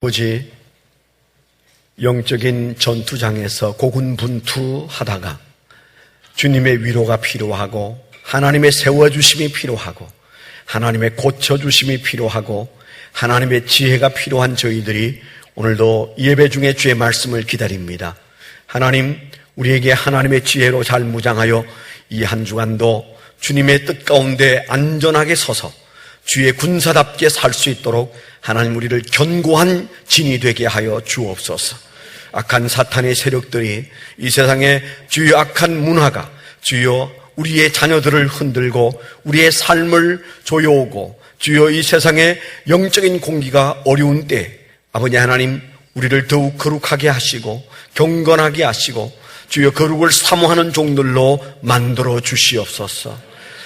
아버지, 영적인 전투장에서 고군분투하다가 주님의 위로가 필요하고 하나님의 세워주심이 필요하고 하나님의 고쳐주심이 필요하고 하나님의 지혜가 필요한 저희들이 오늘도 예배 중에 주의 말씀을 기다립니다. 하나님, 우리에게 하나님의 지혜로 잘 무장하여 이 한 주간도 주님의 뜻 가운데 안전하게 서서 주의 군사답게 살 수 있도록 하나님 우리를 견고한 진이 되게 하여 주옵소서. 악한 사탄의 세력들이 이 세상에 주의 악한 문화가 주여 우리의 자녀들을 흔들고 우리의 삶을 조여오고 주여 이 세상에 영적인 공기가 어려운 때 아버지 하나님 우리를 더욱 거룩하게 하시고 경건하게 하시고 주여 거룩을 사모하는 종들로 만들어 주시옵소서.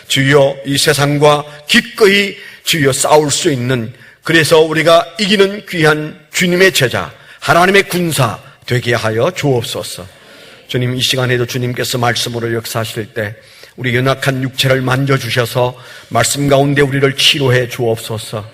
주여 이 세상과 기꺼이 주여 싸울 수 있는, 그래서 우리가 이기는 귀한 주님의 제자 하나님의 군사 되게 하여 주옵소서. 주님, 이 시간에도 주님께서 말씀으로 역사하실 때 우리 연약한 육체를 만져주셔서 말씀 가운데 우리를 치료해 주옵소서.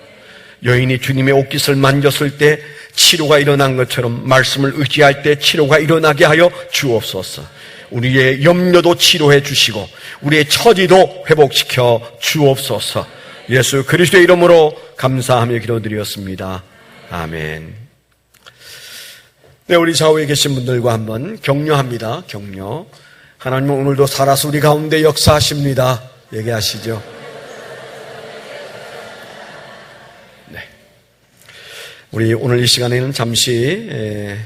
여인이 주님의 옷깃을 만졌을 때 치료가 일어난 것처럼 말씀을 의지할 때 치료가 일어나게 하여 주옵소서. 우리의 염려도 치료해 주시고 우리의 처지도 회복시켜 주옵소서. 예수 그리스도의 이름으로 감사하며 기도드렸습니다. 아멘. 네, 우리 좌우에 계신 분들과 한번 격려합니다. 격려. 하나님은 오늘도 살아서 우리 가운데 역사하십니다. 얘기하시죠. 네. 우리 오늘 이 시간에는 잠시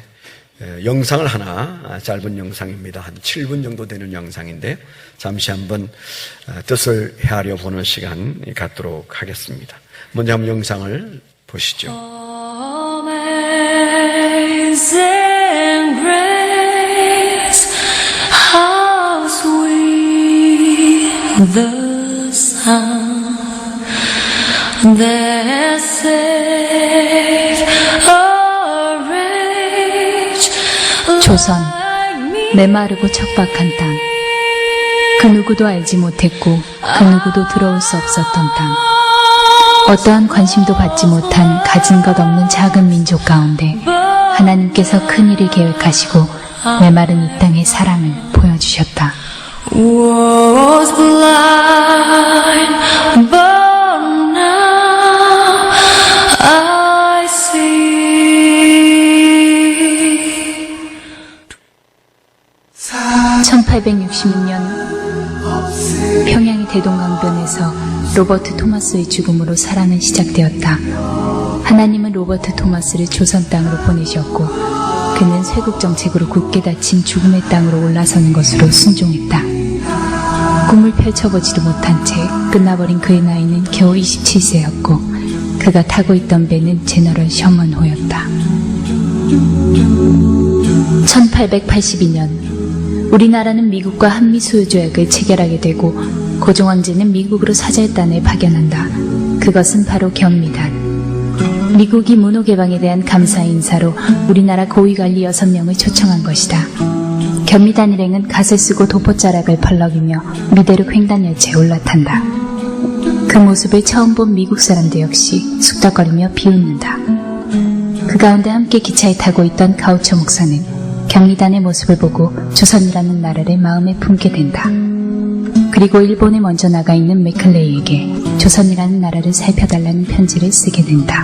영상을 하나, 짧은 영상입니다. 한 7분 정도 되는 영상인데 잠시 한번 뜻을 헤아려 보는 시간 갖도록 하겠습니다. 먼저 한번 영상을 보시죠. Amazing grace, how sweet the sound that saved a wretch. 조선, 메마르고 척박한 땅, 그 누구도 알지 못했고 그 누구도 들어올 수 없었던 땅, 어떠한 관심도 받지 못한 가진 것 없는 작은 민족 가운데 하나님께서 큰 일을 계획하시고 메마른 이 땅의 사랑을 보여주셨다. Was blind, but now I see. 1866년 평양의 대동강변에서 로버트 토마스의 죽음으로 사랑은 시작되었다. 하나님은 로버트 토마스를 조선 땅으로 보내셨고 그는 쇄국 정책으로 굳게 닫힌 죽음의 땅으로 올라서는 것으로 순종했다. 꿈을 펼쳐보지도 못한 채 끝나버린 그의 나이는 겨우 27세였고 그가 타고 있던 배는 제너럴 셔먼호였다. 1882년 우리나라는 미국과 한미수요조약을 체결하게 되고 고종황제는 미국으로 사절단을 파견한다. 그것은 바로 경미단. 미국이 문호개방에 대한 감사 인사로 우리나라 고위관리 6명을 초청한 것이다. 경미단 일행은 갓을 쓰고 도포자락을 펄럭이며 미대륙 횡단열차에 올라탄다. 그 모습을 처음 본 미국 사람들 역시 숙덕거리며 비웃는다. 그 가운데 함께 기차에 타고 있던 가우처 목사는 경미단의 모습을 보고 조선이라는 나라를 마음에 품게 된다. 그리고 일본에 먼저 나가 있는 맥클레이에게 조선이라는 나라를 살펴달라는 편지를 쓰게 된다.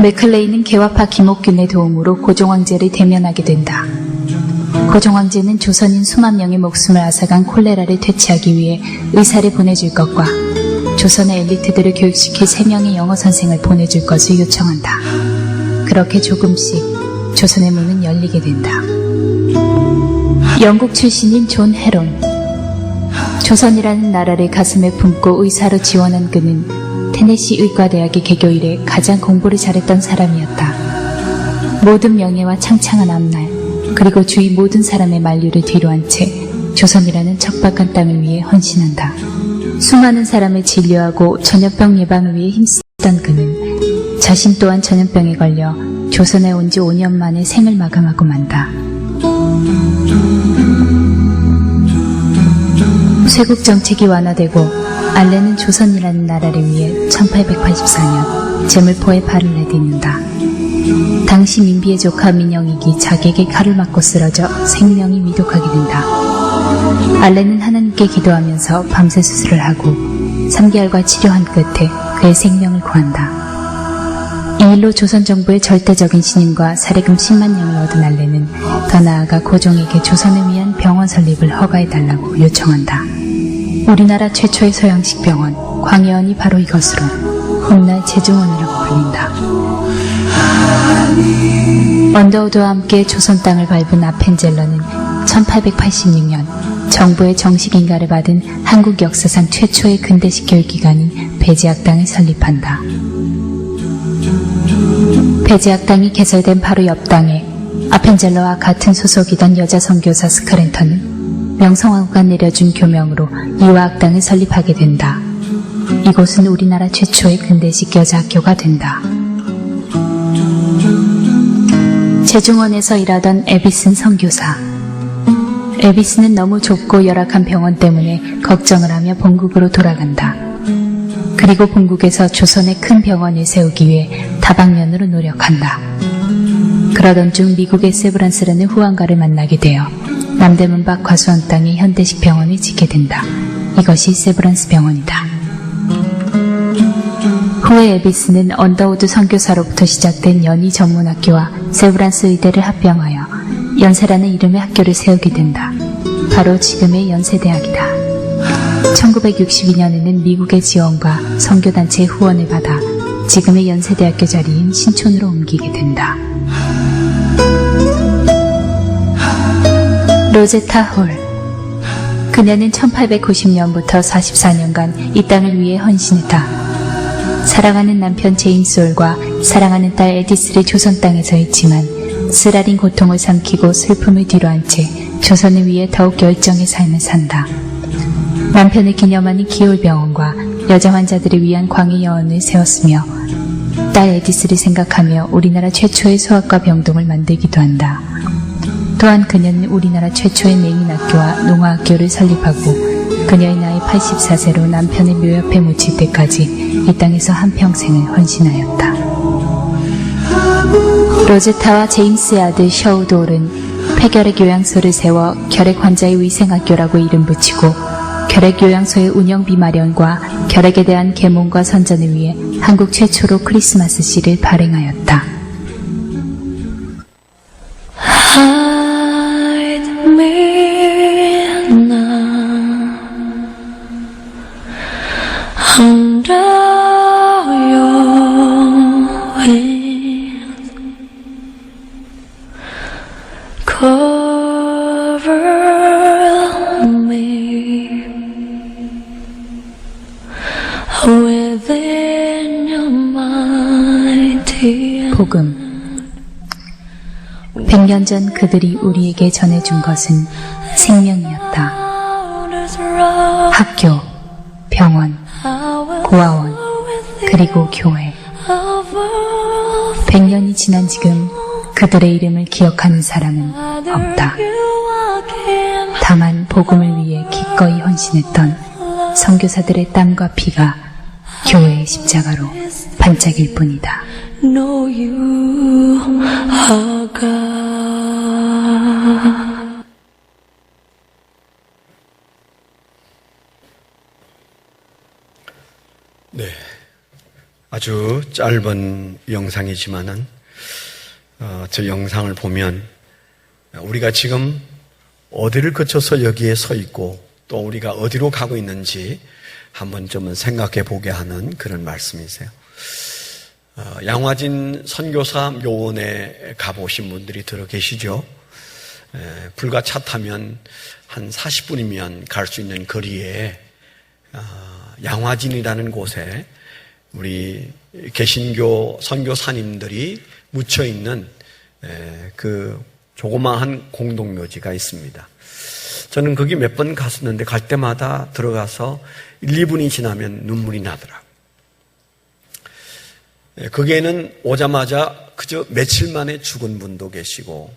맥클레이는 개화파 김옥균의 도움으로 고종황제를 대면하게 된다. 고종황제는 조선인 수만 명의 목숨을 앗아간 콜레라를 퇴치하기 위해 의사를 보내줄 것과 조선의 엘리트들을 교육시킬 3명의 영어 선생을 보내줄 것을 요청한다. 그렇게 조금씩 조선의 문은 열리게 된다. 영국 출신인 존 헤론. 조선이라는 나라를 가슴에 품고 의사로 지원한 그는 테네시 의과대학의 개교 이래 가장 공부를 잘했던 사람이었다. 모든 명예와 창창한 앞날, 그리고 주위 모든 사람의 만류를 뒤로한 채 조선이라는 척박한 땅을 위해 헌신한다. 수많은 사람을 진료하고 전염병 예방을 위해 힘쓰던 그는 자신 또한 전염병에 걸려 조선에 온 지 5년 만에 생을 마감하고 만다. 쇄국 정책이 완화되고 알레는 조선이라는 나라를 위해 1884년 제물포에 발을 내딛는다. 당시 민비의 조카 민영익이 자기에게 칼을 맞고 쓰러져 생명이 위독하게 된다. 알렌은 하나님께 기도하면서 밤새 수술을 하고 3개월과 치료한 끝에 그의 생명을 구한다. 이 일로 조선정부의 절대적인 신임과 사례금 10만 냥을 얻은 알렌은 더 나아가 고종에게 조선을 위한 병원 설립을 허가해달라고 요청한다. 우리나라 최초의 서양식 병원, 광해원이 바로 이것으로 훗날 제중원이라고 불린다. 언더우드와 함께 조선 땅을 밟은 아펜젤러는 1886년 정부의 정식 인가를 받은 한국 역사상 최초의 근대식 교육기관인 배지학당을 설립한다. 배지학당이 개설된 바로 옆 당에 아펜젤러와 같은 소속이던 여자 선교사 스카렌터는 명성황후가 내려준 교명으로 이화학당을 설립하게 된다. 이곳은 우리나라 최초의 근대식 여자학교가 된다. 제중원에서 일하던 에비슨 선교사. 에비슨은 너무 좁고 열악한 병원 때문에 걱정을 하며 본국으로 돌아간다. 그리고 본국에서 조선의 큰 병원을 세우기 위해 다방면으로 노력한다. 그러던 중 미국의 세브란스라는 후원가를 만나게 되어 남대문 밖 과수원 땅에 현대식 병원을 짓게 된다. 이것이 세브란스 병원이다. 후에 에비스는 언더우드 선교사로부터 시작된 연희 전문학교와 세브란스 의대를 합병하여 연세라는 이름의 학교를 세우게 된다. 바로 지금의 연세대학이다. 1962년에는 미국의 지원과 선교단체의 후원을 받아 지금의 연세대학교 자리인 신촌으로 옮기게 된다. 로제타 홀. 그녀는 1890년부터 44년간 이 땅을 위해 헌신했다. 사랑하는 남편 제임스 홀과 사랑하는 딸 에디스를 조선 땅에서 잃지만 쓰라린 고통을 삼키고 슬픔을 뒤로한 채 조선을 위해 더욱 열정의 삶을 산다. 남편을 기념하는 기홀병원과 여자 환자들을 위한 광해여원을 세웠으며 딸 에디스를 생각하며 우리나라 최초의 소아과 병동을 만들기도 한다. 또한 그녀는 우리나라 최초의 맹인학교와 농아학교를 설립하고 그녀의 나이 84세로 남편의 묘 옆에 묻힐 때까지 이 땅에서 한평생을 헌신하였다. 로제타와 제임스의 아들 셔우도올은 폐결핵 요양소를 세워 결핵 환자의 위생학교라고 이름 붙이고 결핵 요양소의 운영비 마련과 결핵에 대한 계몽과 선전을 위해 한국 최초로 크리스마스 시를 발행하였다. Hide me now under your wings. Cover me within your mighty 복음. 100년 전 그들이 우리에게 전해준 것은 생명이었다. 학교, 병원, 고아원, 그리고 교회. 100년이 지난 지금 그들의 이름을 기억하는 사람은 없다. 다만 복음을 위해 기꺼이 헌신했던 선교사들의 땀과 피가 교회의 십자가로 반짝일 뿐이다. know you are God. 네, 아주 짧은 영상이지만은 저 영상을 보면 우리가 지금 어디를 거쳐서 여기에 서 있고 또 우리가 어디로 가고 있는지 한번 좀 생각해 보게 하는 그런 말씀이세요. 양화진 선교사 묘원에 가보신 분들이 들어 계시죠? 불과 차 타면 한 40분이면 갈 수 있는 거리에 양화진이라는 곳에 우리 개신교 선교사님들이 묻혀 있는 그 조그마한 공동묘지가 있습니다. 저는 거기 몇 번 갔었는데 갈 때마다 들어가서 1, 2분이 지나면 눈물이 나더라고요. 거기에는 오자마자 그저 며칠 만에 죽은 분도 계시고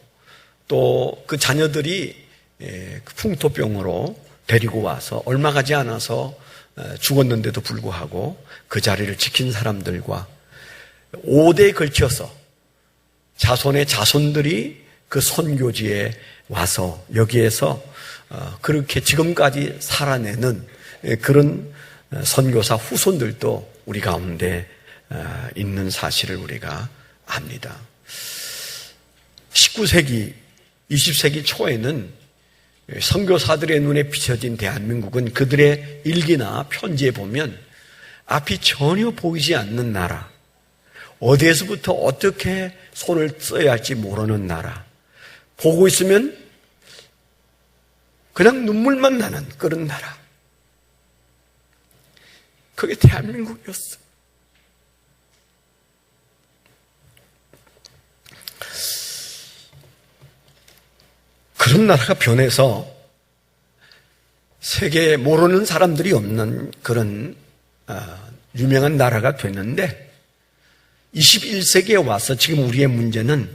또 그 자녀들이 풍토병으로 데리고 와서 얼마 가지 않아서 죽었는데도 불구하고 그 자리를 지킨 사람들과 5대에 걸쳐서 자손의 자손들이 그 선교지에 와서 여기에서 그렇게 지금까지 살아내는 그런 선교사 후손들도 우리 가운데 있는 사실을 우리가 압니다. 19세기, 20세기 초에는 선교사들의 눈에 비춰진 대한민국은 그들의 일기나 편지에 보면 앞이 전혀 보이지 않는 나라, 어디에서부터 어떻게 손을 써야 할지 모르는 나라, 보고 있으면 그냥 눈물만 나는 그런 나라. 그게 대한민국이었어. 그런 나라가 변해서 세계에 모르는 사람들이 없는 그런 유명한 나라가 됐는데 21세기에 와서 지금 우리의 문제는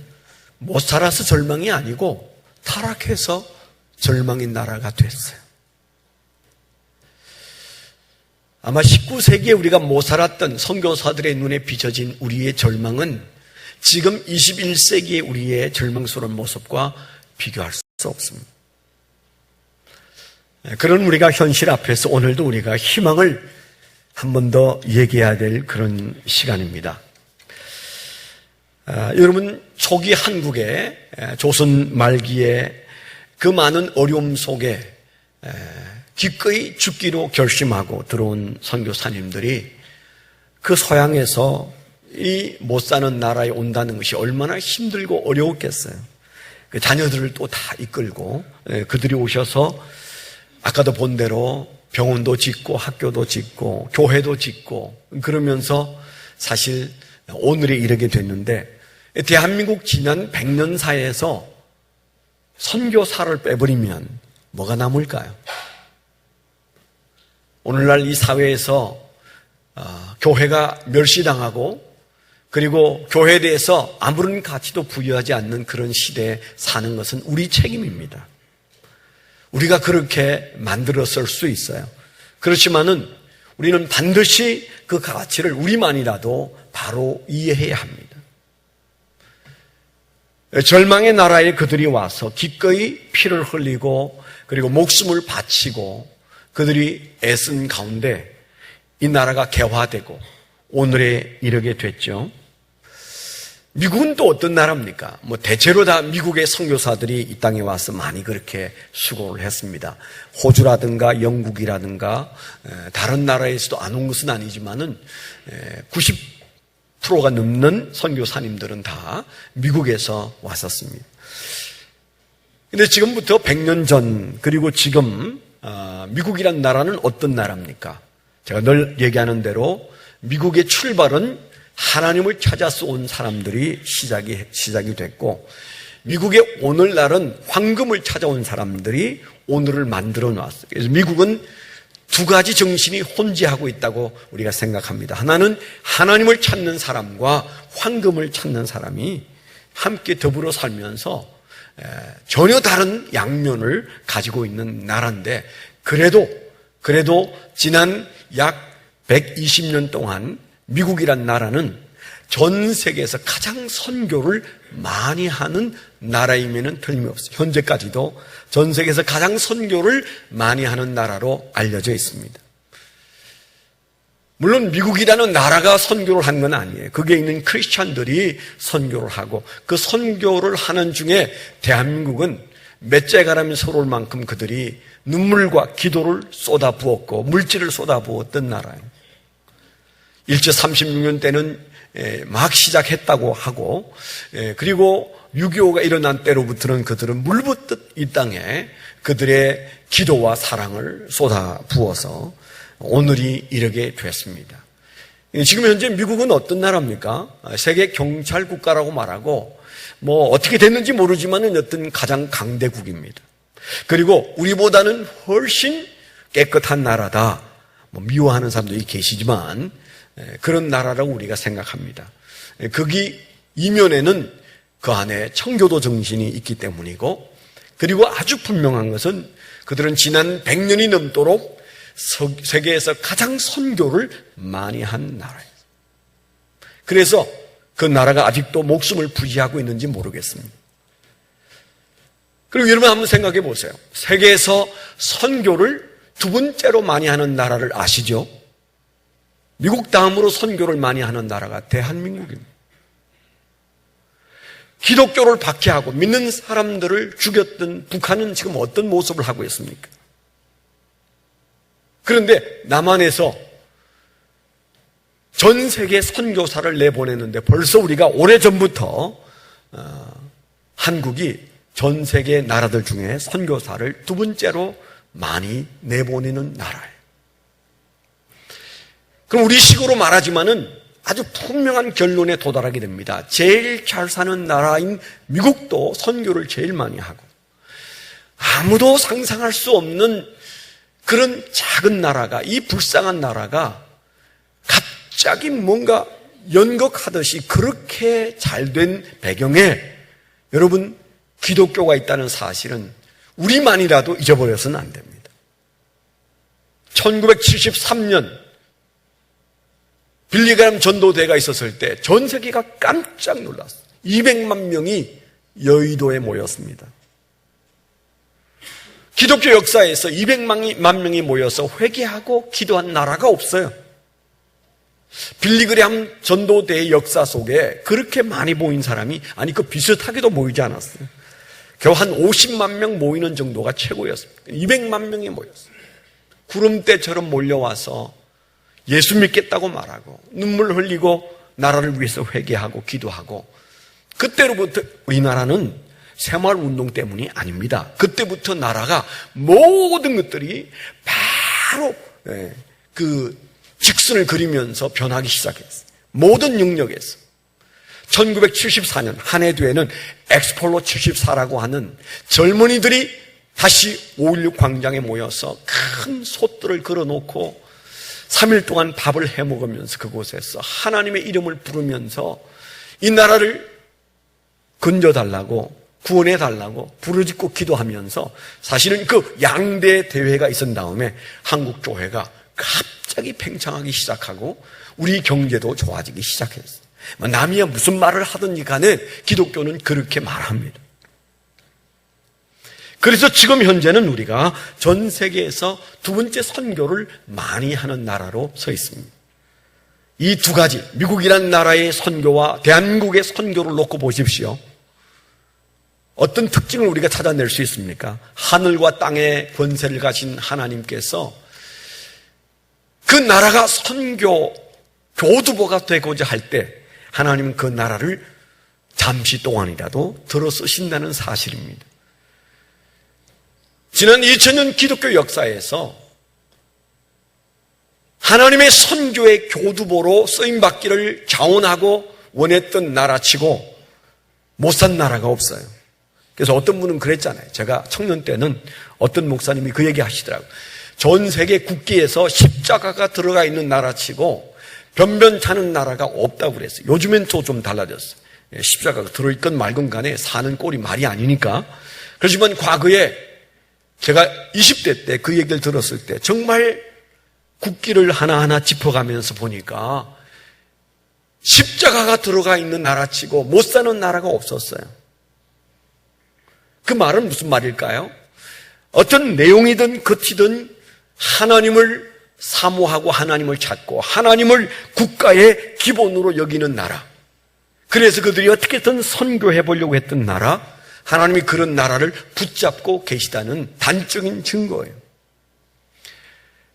못 살아서 절망이 아니고 타락해서 절망인 나라가 됐어요. 아마 19세기에 우리가 못 살았던 선교사들의 눈에 비춰진 우리의 절망은 지금 21세기의 우리의 절망스러운 모습과 비교할 수 없습니다. 그런 우리가 현실 앞에서 오늘도 우리가 희망을 한 번 더 얘기해야 될 그런 시간입니다. 여러분, 초기 한국의 조선 말기에 그 많은 어려움 속에 기꺼이 죽기로 결심하고 들어온 선교사님들이 그 서양에서 이 못 사는 나라에 온다는 것이 얼마나 힘들고 어려웠겠어요. 그 자녀들을 또 다 이끌고 그들이 오셔서 아까도 본 대로 병원도 짓고 학교도 짓고 교회도 짓고 그러면서 사실 오늘에 이르게 됐는데 대한민국 지난 100년 사이에서 선교사를 빼버리면 뭐가 남을까요? 오늘날 이 사회에서 교회가 멸시당하고 그리고 교회에 대해서 아무런 가치도 부여하지 않는 그런 시대에 사는 것은 우리 책임입니다. 우리가 그렇게 만들었을 수 있어요. 그렇지만은 우리는 반드시 그 가치를 우리만이라도 바로 이해해야 합니다. 절망의 나라에 그들이 와서 기꺼이 피를 흘리고 그리고 목숨을 바치고 그들이 애쓴 가운데 이 나라가 개화되고 오늘에 이르게 됐죠. 미국은 또 어떤 나라입니까? 대체로 다 미국의 선교사들이 이 땅에 와서 많이 그렇게 수고를 했습니다. 호주라든가 영국이라든가 다른 나라에서도 안 온 것은 아니지만은 90%가 넘는 선교사님들은 다 미국에서 왔었습니다. 근데 지금부터 100년 전 그리고 지금 미국이란 나라는 어떤 나라입니까? 제가 늘 얘기하는 대로 미국의 출발은 하나님을 찾아서 온 사람들이 시작이 됐고 미국의 오늘날은 황금을 찾아온 사람들이 오늘을 만들어 놨어요. 그래서 미국은 두 가지 정신이 혼재하고 있다고 우리가 생각합니다. 하나는 하나님을 찾는 사람과 황금을 찾는 사람이 함께 더불어 살면서 전혀 다른 양면을 가지고 있는 나라인데 그래도 지난 약 120년 동안 미국이란 나라는 전 세계에서 가장 선교를 많이 하는 나라임에는 틀림없어요. 현재까지도 전 세계에서 가장 선교를 많이 하는 나라로 알려져 있습니다. 물론 미국이라는 나라가 선교를 한 건 아니에요. 거기에 있는 크리스찬들이 선교를 하고 그 선교를 하는 중에 대한민국은 몇째 가라면 서러울 만큼 그들이 눈물과 기도를 쏟아부었고 물질을 쏟아부었던 나라예요. 일제 36년 때는 막 시작했다고 하고 그리고 6.25가 일어난 때로부터는 그들은 물붓듯 이 땅에 그들의 기도와 사랑을 쏟아부어서 오늘이 이르게 됐습니다. 지금 현재 미국은 어떤 나라입니까? 세계 경찰 국가라고 말하고 어떻게 됐는지 모르지만 어떤 가장 강대국입니다. 그리고 우리보다는 훨씬 깨끗한 나라다. 미워하는 사람들이 계시지만 그런 나라라고 우리가 생각합니다. 거기 이면에는 그 안에 청교도 정신이 있기 때문이고 그리고 아주 분명한 것은 그들은 지난 100년이 넘도록 세계에서 가장 선교를 많이 한 나라예요. 그래서 그 나라가 아직도 목숨을 부지하고 있는지 모르겠습니다. 그리고 여러분 한번 생각해 보세요. 세계에서 선교를 두 번째로 많이 하는 나라를 아시죠? 미국 다음으로 선교를 많이 하는 나라가 대한민국입니다. 기독교를 박해하고 믿는 사람들을 죽였던 북한은 지금 어떤 모습을 하고 있습니까? 그런데 남한에서 전 세계 선교사를 내보냈는데 벌써 우리가 오래전부터 한국이 전 세계 나라들 중에 선교사를 두 번째로 많이 내보내는 나라예요. 그럼 우리 식으로 말하지만은 아주 분명한 결론에 도달하게 됩니다. 제일 잘 사는 나라인 미국도 선교를 제일 많이 하고, 아무도 상상할 수 없는 그런 작은 나라가, 이 불쌍한 나라가 갑자기 뭔가 연극하듯이 그렇게 잘된 배경에 여러분 기독교가 있다는 사실은 우리만이라도 잊어버려서는 안 됩니다. 1973년 빌리그람 전도대회가 있었을 때 전 세계가 깜짝 놀랐어요. 200만 명이 여의도에 모였습니다. 기독교 역사에서 200만 명이 모여서 회개하고 기도한 나라가 없어요. 빌리그람 전도대회 역사 속에 그렇게 많이 모인 사람이, 아니 그 비슷하게도 모이지 않았어요. 겨우 한 50만 명 모이는 정도가 최고였습니다. 200만 명이 모였어요. 구름대처럼 몰려와서 예수 믿겠다고 말하고 눈물 흘리고 나라를 위해서 회개하고 기도하고, 그때로부터 우리나라는 새마을운동 때문이 아닙니다. 그때부터 나라가 모든 것들이 바로 그 직선을 그리면서 변하기 시작했어요. 모든 영역에서. 1974년 한 해 뒤에는 엑스폴로 74라고 하는 젊은이들이 다시 5.16 광장에 모여서 큰 솥들을 걸어놓고 3일 동안 밥을 해먹으면서 그곳에서 하나님의 이름을 부르면서 이 나라를 건져달라고, 구원해달라고 부르짖고 기도하면서, 사실은 그 양대 대회가 있은 다음에 한국 교회가 갑자기 팽창하기 시작하고 우리 경제도 좋아지기 시작했어요. 남이야 무슨 말을 하든지 간에 기독교는 그렇게 말합니다. 그래서 지금 현재는 우리가 전 세계에서 두 번째 선교를 많이 하는 나라로 서 있습니다. 이 두 가지, 미국이라는 나라의 선교와 대한민국의 선교를 놓고 보십시오. 어떤 특징을 우리가 찾아낼 수 있습니까? 하늘과 땅의 권세를 가진 하나님께서 그 나라가 선교 교두보가 되고자 할 때 하나님은 그 나라를 잠시 동안이라도 들어 쓰신다는 사실입니다. 지난 2000년 기독교 역사에서 하나님의 선교의 교두보로 쓰임받기를 자원하고 원했던 나라치고 못 산 나라가 없어요. 그래서 어떤 분은 그랬잖아요. 제가 청년 때는 어떤 목사님이 그 얘기 하시더라고요. 전 세계 국기에서 십자가가 들어가 있는 나라치고 변변찮은 나라가 없다고 그랬어요. 요즘엔 또 좀 달라졌어요. 십자가가 들어있건 말건 간에 사는 꼴이 말이 아니니까. 그렇지만 과거에 제가 20대 때 그 얘기를 들었을 때 정말 국기를 하나하나 짚어가면서 보니까 십자가가 들어가 있는 나라치고 못 사는 나라가 없었어요. 그 말은 무슨 말일까요? 어떤 내용이든 겉이든 하나님을 사모하고 하나님을 찾고 하나님을 국가의 기본으로 여기는 나라, 그래서 그들이 어떻게든 선교해 보려고 했던 나라, 하나님이 그런 나라를 붙잡고 계시다는 단적인 증거예요.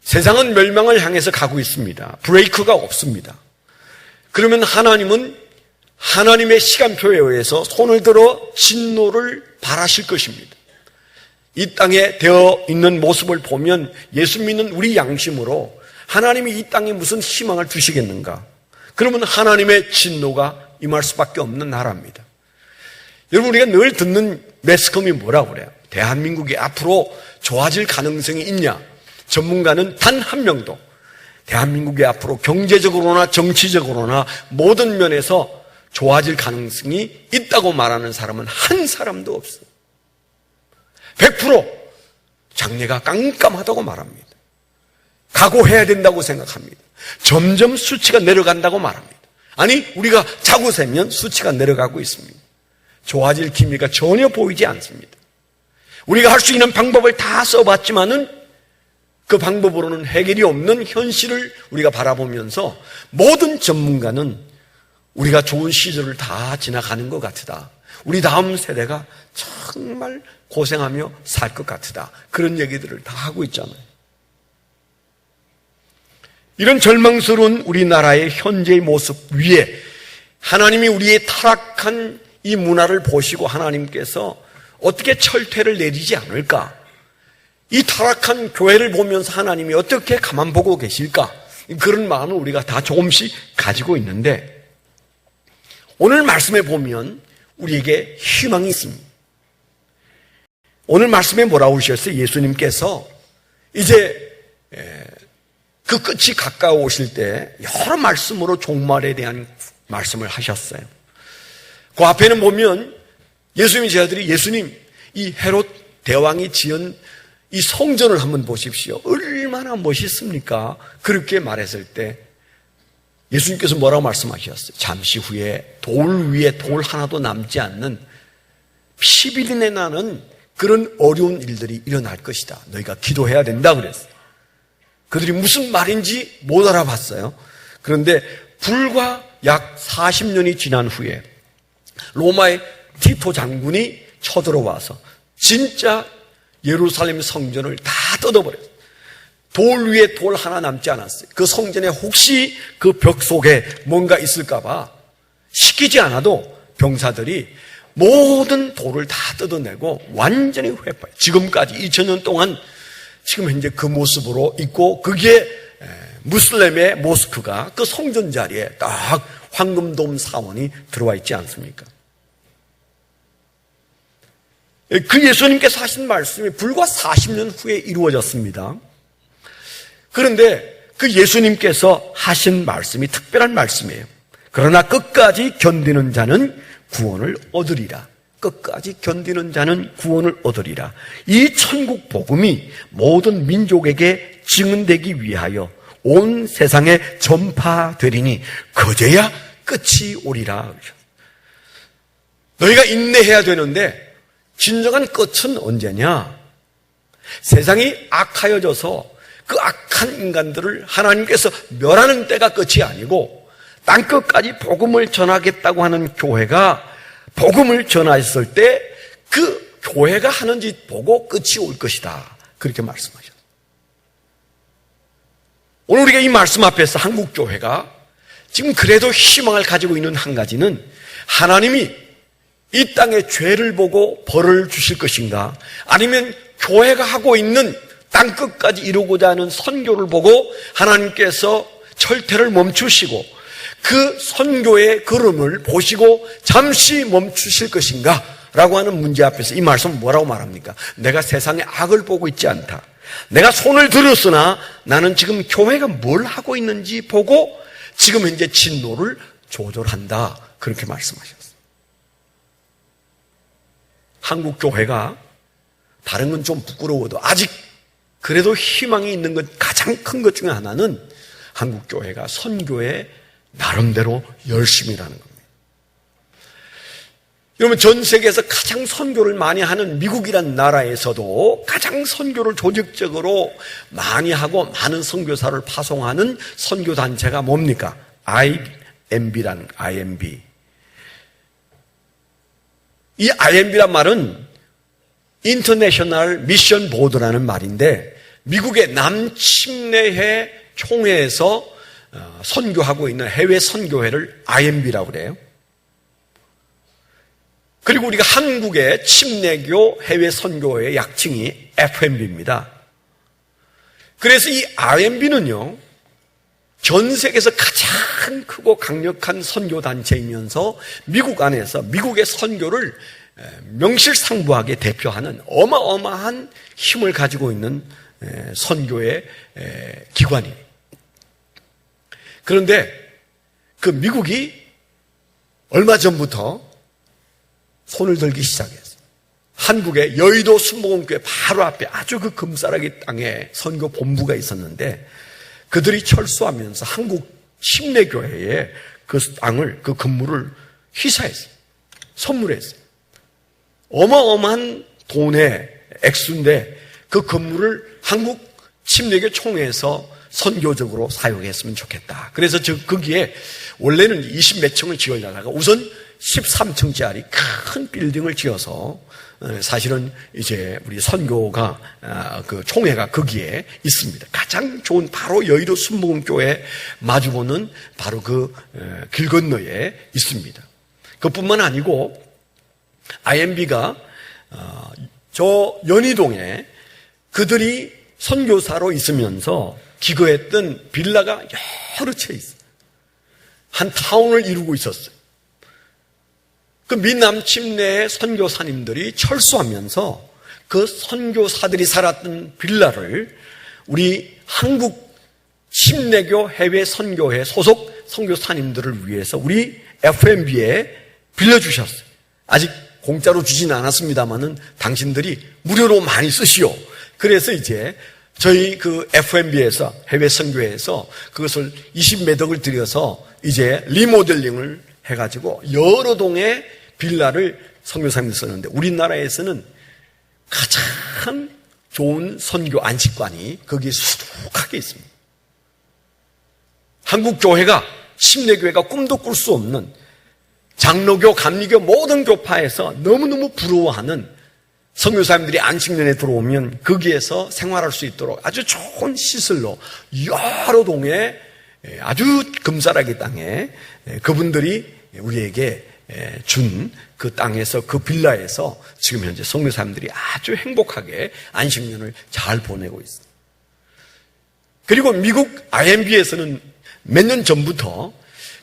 세상은 멸망을 향해서 가고 있습니다. 브레이크가 없습니다. 그러면 하나님은 하나님의 시간표에 의해서 손을 들어 진노를 발하실 것입니다. 이 땅에 되어 있는 모습을 보면 예수 믿는 우리 양심으로 하나님이 이 땅에 무슨 희망을 주시겠는가? 그러면 하나님의 진노가 임할 수밖에 없는 나라입니다. 여러분, 우리가 늘 듣는 매스컴이 뭐라고 그래요? 대한민국이 앞으로 좋아질 가능성이 있냐? 전문가는 단 한 명도 대한민국이 앞으로 경제적으로나 정치적으로나 모든 면에서 좋아질 가능성이 있다고 말하는 사람은 한 사람도 없어요. 100% 장래가 깜깜하다고 말합니다. 각오해야 된다고 생각합니다. 점점 수치가 내려간다고 말합니다. 아니, 우리가 자고 세면 수치가 내려가고 있습니다. 좋아질 기미가 전혀 보이지 않습니다. 우리가 할 수 있는 방법을 다 써봤지만은 그 방법으로는 해결이 없는 현실을 우리가 바라보면서 모든 전문가는 우리가 좋은 시절을 다 지나가는 것 같으다. 우리 다음 세대가 정말 고생하며 살 것 같으다. 그런 얘기들을 다 하고 있잖아요. 이런 절망스러운 우리나라의 현재의 모습 위에 하나님이 우리의 타락한 이 문화를 보시고 하나님께서 어떻게 철퇴를 내리지 않을까? 이 타락한 교회를 보면서 하나님이 어떻게 가만 보고 계실까? 그런 마음을 우리가 다 조금씩 가지고 있는데 오늘 말씀에 보면 우리에게 희망이 있습니다. 오늘 말씀에 뭐라고 하셨어요? 예수님께서 이제 그 끝이 가까워 오실 때 여러 말씀으로 종말에 대한 말씀을 하셨어요. 그 앞에는 보면 예수님의 제자들이 예수님, 이 헤롯 대왕이 지은 이 성전을 한번 보십시오. 얼마나 멋있습니까? 그렇게 말했을 때 예수님께서 뭐라고 말씀하셨어요? 잠시 후에 돌 위에 돌 하나도 남지 않는 피비린내 나는 그런 어려운 일들이 일어날 것이다. 너희가 기도해야 된다 그랬어요. 그들이 무슨 말인지 못 알아봤어요. 그런데 불과 약 40년이 지난 후에 로마의 티토 장군이 쳐들어와서 진짜 예루살렘 성전을 다 뜯어버렸어요. 돌 위에 돌 하나 남지 않았어요. 그 성전에 혹시 그 벽 속에 뭔가 있을까봐 시키지 않아도 병사들이 모든 돌을 다 뜯어내고 완전히 회파해. 지금까지 2000년 동안 지금 현재 그 모습으로 있고 그게 무슬림의 모스크가 그 성전 자리에 딱 황금돔 사원이 들어와 있지 않습니까? 그 예수님께서 하신 말씀이 불과 40년 후에 이루어졌습니다. 그런데 그 예수님께서 하신 말씀이 특별한 말씀이에요. 그러나 끝까지 견디는 자는 구원을 얻으리라. 끝까지 견디는 자는 구원을 얻으리라. 이 천국 복음이 모든 민족에게 증언되기 위하여 온 세상에 전파되리니 그제야 끝이 오리라. 너희가 인내해야 되는데 진정한 끝은 언제냐? 세상이 악하여져서 그 악한 인간들을 하나님께서 멸하는 때가 끝이 아니고 땅끝까지 복음을 전하겠다고 하는 교회가 복음을 전하였을 때 그 교회가 하는 짓 보고 끝이 올 것이다. 그렇게 말씀하셨어요. 오늘 우리가 이 말씀 앞에서 한국교회가 지금 그래도 희망을 가지고 있는 한 가지는 하나님이 이 땅에 죄를 보고 벌을 주실 것인가 아니면 교회가 하고 있는 땅끝까지 이루고자 하는 선교를 보고 하나님께서 철퇴를 멈추시고 그 선교의 걸음을 보시고 잠시 멈추실 것인가 라고 하는 문제 앞에서 이 말씀은 뭐라고 말합니까? 내가 세상의 악을 보고 있지 않다. 내가 손을 들었으나 나는 지금 교회가 뭘 하고 있는지 보고 지금 현재 진노를 조절한다. 그렇게 말씀하셨어요. 한국 교회가 다른 건 좀 부끄러워도 아직 그래도 희망이 있는 것 가장 큰 것 중에 하나는 한국 교회가 선교에 나름대로 열심이라는 겁니다. 여러분 전 세계에서 가장 선교를 많이 하는 미국이라는 나라에서도 가장 선교를 조직적으로 많이 하고 많은 선교사를 파송하는 선교 단체가 뭡니까? IMB라는 IMB. 이 IMB란 말은 인터내셔널 미션 보드라는 말인데 미국의 남침례회 총회에서 선교하고 있는 해외 선교회를 IMB라고 그래요. 그리고 우리가 한국의 침례교 해외 선교회의 약칭이 FMB입니다. 그래서 이 IMB는요, 전 세계에서 가장 크고 강력한 선교 단체이면서 미국 안에서 미국의 선교를 명실상부하게 대표하는 어마어마한 힘을 가지고 있는 선교의 기관이에요. 그런데 그 미국이 얼마 전부터 손을 들기 시작했어요. 한국의 여의도 순복음교회 바로 앞에 아주 그 금싸라기 땅에 선교 본부가 있었는데 그들이 철수하면서 한국 침례교회에 그 땅을, 그 건물을 희사했어요. 선물했어요. 어마어마한 돈의 액수인데 그 건물을 한국 침례교 총회에서 선교적으로 사용했으면 좋겠다. 그래서 거기에 원래는 20몇 층을 지으려다가 우선 13층짜리 큰 빌딩을 지어서 사실은 이제 우리 선교가 그 총회가 거기에 있습니다. 가장 좋은 바로 여의도 순복음교회 마주보는 바로 그 길 건너에 있습니다. 그뿐만 아니고 IMB가 저 연희동에 그들이 선교사로 있으면서 기거했던 빌라가 여러 채 있어요. 한 타운을 이루고 있었어요. 그 미남침내의 선교사님들이 철수하면서 그 선교사들이 살았던 빌라를 우리 한국 침례교 해외 선교회 소속 선교사님들을 위해서 우리 FMB에 빌려주셨어요. 아직 공짜로 주진 않았습니다만은 당신들이 무료로 많이 쓰시오. 그래서 이제 저희 그 FMB에서 해외 선교회에서 그것을 20몇 억을 들여서 이제 리모델링을 해가지고 여러 동의 빌라를 선교사님이 썼는데 우리나라에서는 가장 좋은 선교 안식관이 거기에 수두룩하게 있습니다. 한국 교회가 침례교회가 꿈도 꿀 수 없는 장로교, 감리교 모든 교파에서 너무너무 부러워하는 선교사님들이 안식년에 들어오면 거기에서 생활할 수 있도록 아주 좋은 시설로 여러 동의 아주 금싸라기 땅에 그분들이 우리에게 준 그 땅에서 그 빌라에서 지금 현재 선교사님들이 아주 행복하게 안식년을 잘 보내고 있습니다. 그리고 미국 IMB에서는 몇 년 전부터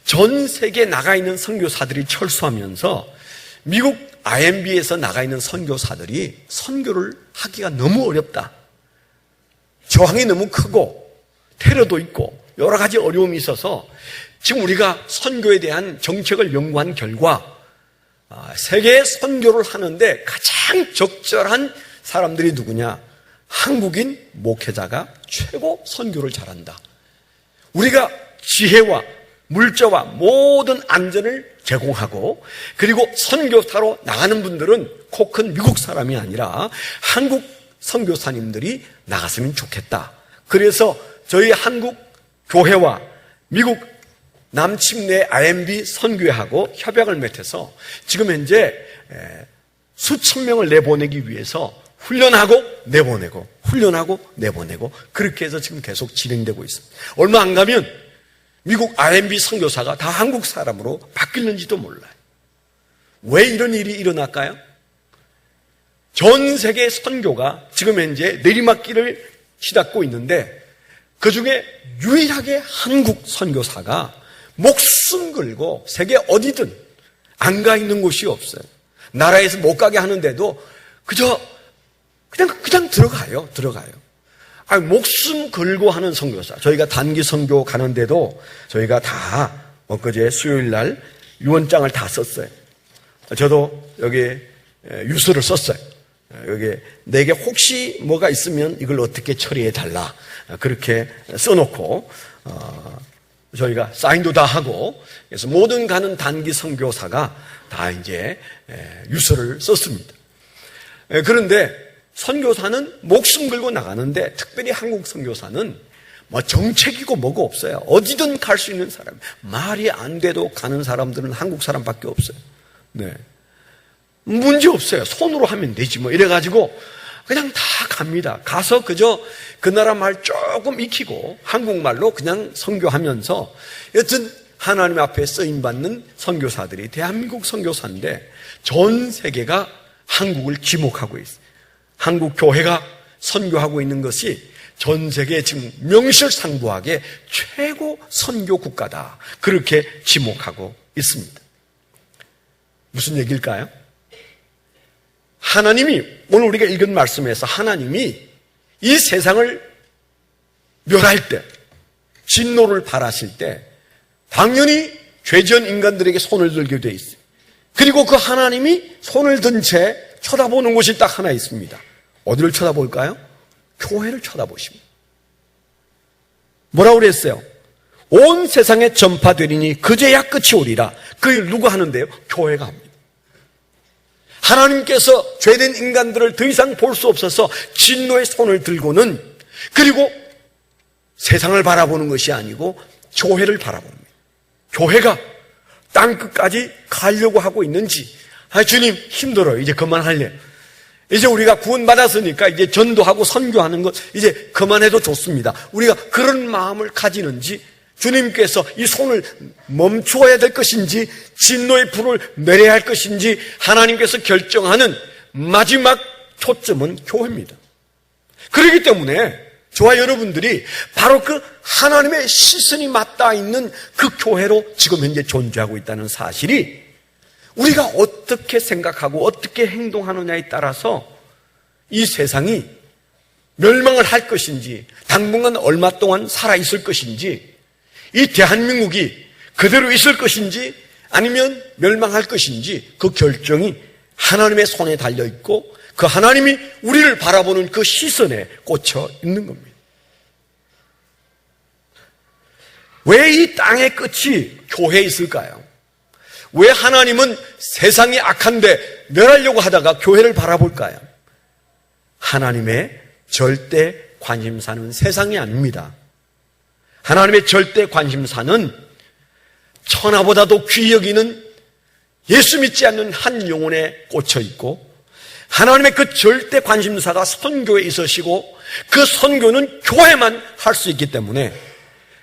전 세계에 나가 있는 선교사들이 철수하면서 미국 IMB에서 나가 있는 선교사들이 선교를 하기가 너무 어렵다. 저항이 너무 크고 테러도 있고 여러 가지 어려움이 있어서 지금 우리가 선교에 대한 정책을 연구한 결과 세계 선교를 하는데 가장 적절한 사람들이 누구냐? 한국인 목회자가 최고 선교를 잘한다. 우리가 지혜와 물자와 모든 안전을 제공하고 그리고 선교사로 나가는 분들은 코 큰 미국 사람이 아니라 한국 선교사님들이 나갔으면 좋겠다. 그래서 저희 한국 교회와 미국 남침내 IMB 선교회하고 협약을 맺어서 지금 현재 수천 명을 내보내기 위해서 훈련하고 내보내고 훈련하고 내보내고 그렇게 해서 지금 계속 진행되고 있습니다. 얼마 안 가면 미국 IMB 선교사가 다 한국 사람으로 바뀌는지도 몰라요. 왜 이런 일이 일어날까요? 전 세계 선교가 지금 현재 내리막길을 시닫고 있는데 그중에 유일하게 한국 선교사가 목숨 걸고 세계 어디든 안 가 있는 곳이 없어요. 나라에서 못 가게 하는데도 그냥 들어가요. 목숨 걸고 하는 선교사. 저희가 단기 선교 가는데도 저희가 다 엊그제 수요일 날 유언장을 다 썼어요. 저도 여기 유서를 썼어요. 여기 내게 혹시 뭐가 있으면 이걸 어떻게 처리해 달라. 그렇게 써놓고 저희가 사인도 다 하고 그래서 모든 가는 단기 선교사가 다 이제 유서를 썼습니다. 그런데 선교사는 목숨 걸고 나가는데 특별히 한국 선교사는 뭐 정책이고 뭐고 없어요. 어디든 갈 수 있는 사람. 말이 안 돼도 가는 사람들은 한국 사람밖에 없어요. 네. 문제 없어요. 손으로 하면 되지 뭐 이래가지고 그냥 다 갑니다. 가서 그저 그 나라 말 조금 익히고 한국말로 그냥 선교하면서 여튼 하나님 앞에 쓰임받는 선교사들이 대한민국 선교사인데 전 세계가 한국을 지목하고 있어요. 한국 교회가 선교하고 있는 것이 전 세계에 지금 명실상부하게 최고 선교 국가다. 그렇게 지목하고 있습니다. 무슨 얘기일까요? 하나님이 오늘 우리가 읽은 말씀에서 하나님이 이 세상을 멸할 때 진노를 발하실 때 당연히 죄지은 인간들에게 손을 들게 돼 있어요. 그리고 그 하나님이 손을 든 채 쳐다보는 곳이 딱 하나 있습니다. 어디를 쳐다볼까요? 교회를 쳐다보십니다. 뭐라고 그랬어요? 온 세상에 전파되리니 그제야 끝이 오리라. 그 일 누가 하는데요? 교회가 합니다. 하나님께서 죄된 인간들을 더 이상 볼 수 없어서 진노의 손을 들고는, 그리고 세상을 바라보는 것이 아니고 교회를 바라봅니다. 교회가 땅끝까지 가려고 하고 있는지, 주님 힘들어요. 이제 그만할래요. 이제 우리가 구원받았으니까 이제 전도하고 선교하는 것 이제 그만해도 좋습니다. 우리가 그런 마음을 가지는지, 주님께서 이 손을 멈추어야 될 것인지, 진노의 불을 내려야 할 것인지 하나님께서 결정하는 마지막 초점은 교회입니다. 그렇기 때문에 저와 여러분들이 바로 그 하나님의 시선이 맞닿아 있는 그 교회로 지금 현재 존재하고 있다는 사실이, 우리가 어떻게 생각하고 어떻게 행동하느냐에 따라서 이 세상이 멸망을 할 것인지, 당분간 얼마 동안 살아있을 것인지, 이 대한민국이 그대로 있을 것인지 아니면 멸망할 것인지, 그 결정이 하나님의 손에 달려있고 그 하나님이 우리를 바라보는 그 시선에 꽂혀 있는 겁니다. 왜 이 땅의 끝이 교회에 있을까요? 왜 하나님은 세상이 악한데 멸하려고 하다가 교회를 바라볼까요? 하나님의 절대 관심사는 세상이 아닙니다. 하나님의 절대 관심사는 천하보다도 귀히 여기는 예수 믿지 않는 한 영혼에 꽂혀 있고, 하나님의 그 절대 관심사가 선교에 있으시고 그 선교는 교회만 할 수 있기 때문에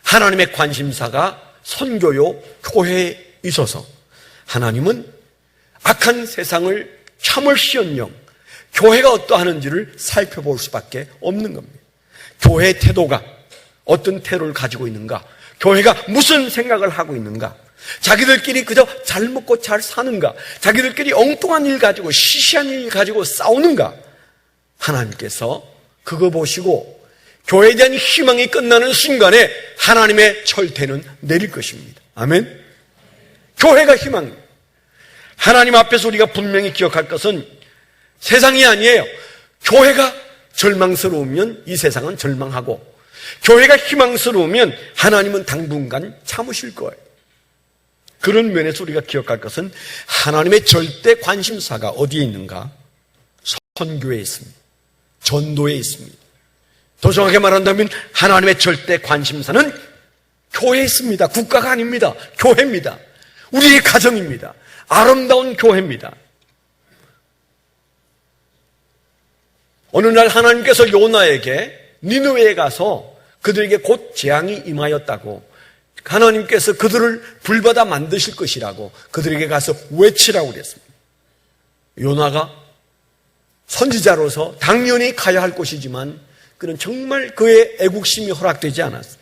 하나님의 관심사가 선교요 교회에 있어서 하나님은 악한 세상을 참을시언령 교회가 어떠하는지를 살펴볼 수밖에 없는 겁니다. 교회의 태도가 어떤 태도를 가지고 있는가, 교회가 무슨 생각을 하고 있는가, 자기들끼리 그저 잘 먹고 잘 사는가, 자기들끼리 엉뚱한 일 가지고 시시한 일 가지고 싸우는가, 하나님께서 그거 보시고 교회에 대한 희망이 끝나는 순간에 하나님의 철퇴는 내릴 것입니다. 아멘. 교회가 희망입니다. 하나님 앞에서 우리가 분명히 기억할 것은 세상이 아니에요. 교회가 절망스러우면 이 세상은 절망하고, 교회가 희망스러우면 하나님은 당분간 참으실 거예요. 그런 면에서 우리가 기억할 것은 하나님의 절대 관심사가 어디에 있는가? 선교에 있습니다. 전도에 있습니다. 더 정확하게 말한다면 하나님의 절대 관심사는 교회에 있습니다. 국가가 아닙니다. 교회입니다. 우리의 가정입니다. 아름다운 교회입니다. 어느 날 하나님께서 요나에게 니느웨에 가서 그들에게 곧 재앙이 임하였다고, 하나님께서 그들을 불바다 만드실 것이라고 그들에게 가서 외치라고 그랬습니다. 요나가 선지자로서 당연히 가야 할 곳이지만 그는 정말 그의 애국심이 허락되지 않았어요.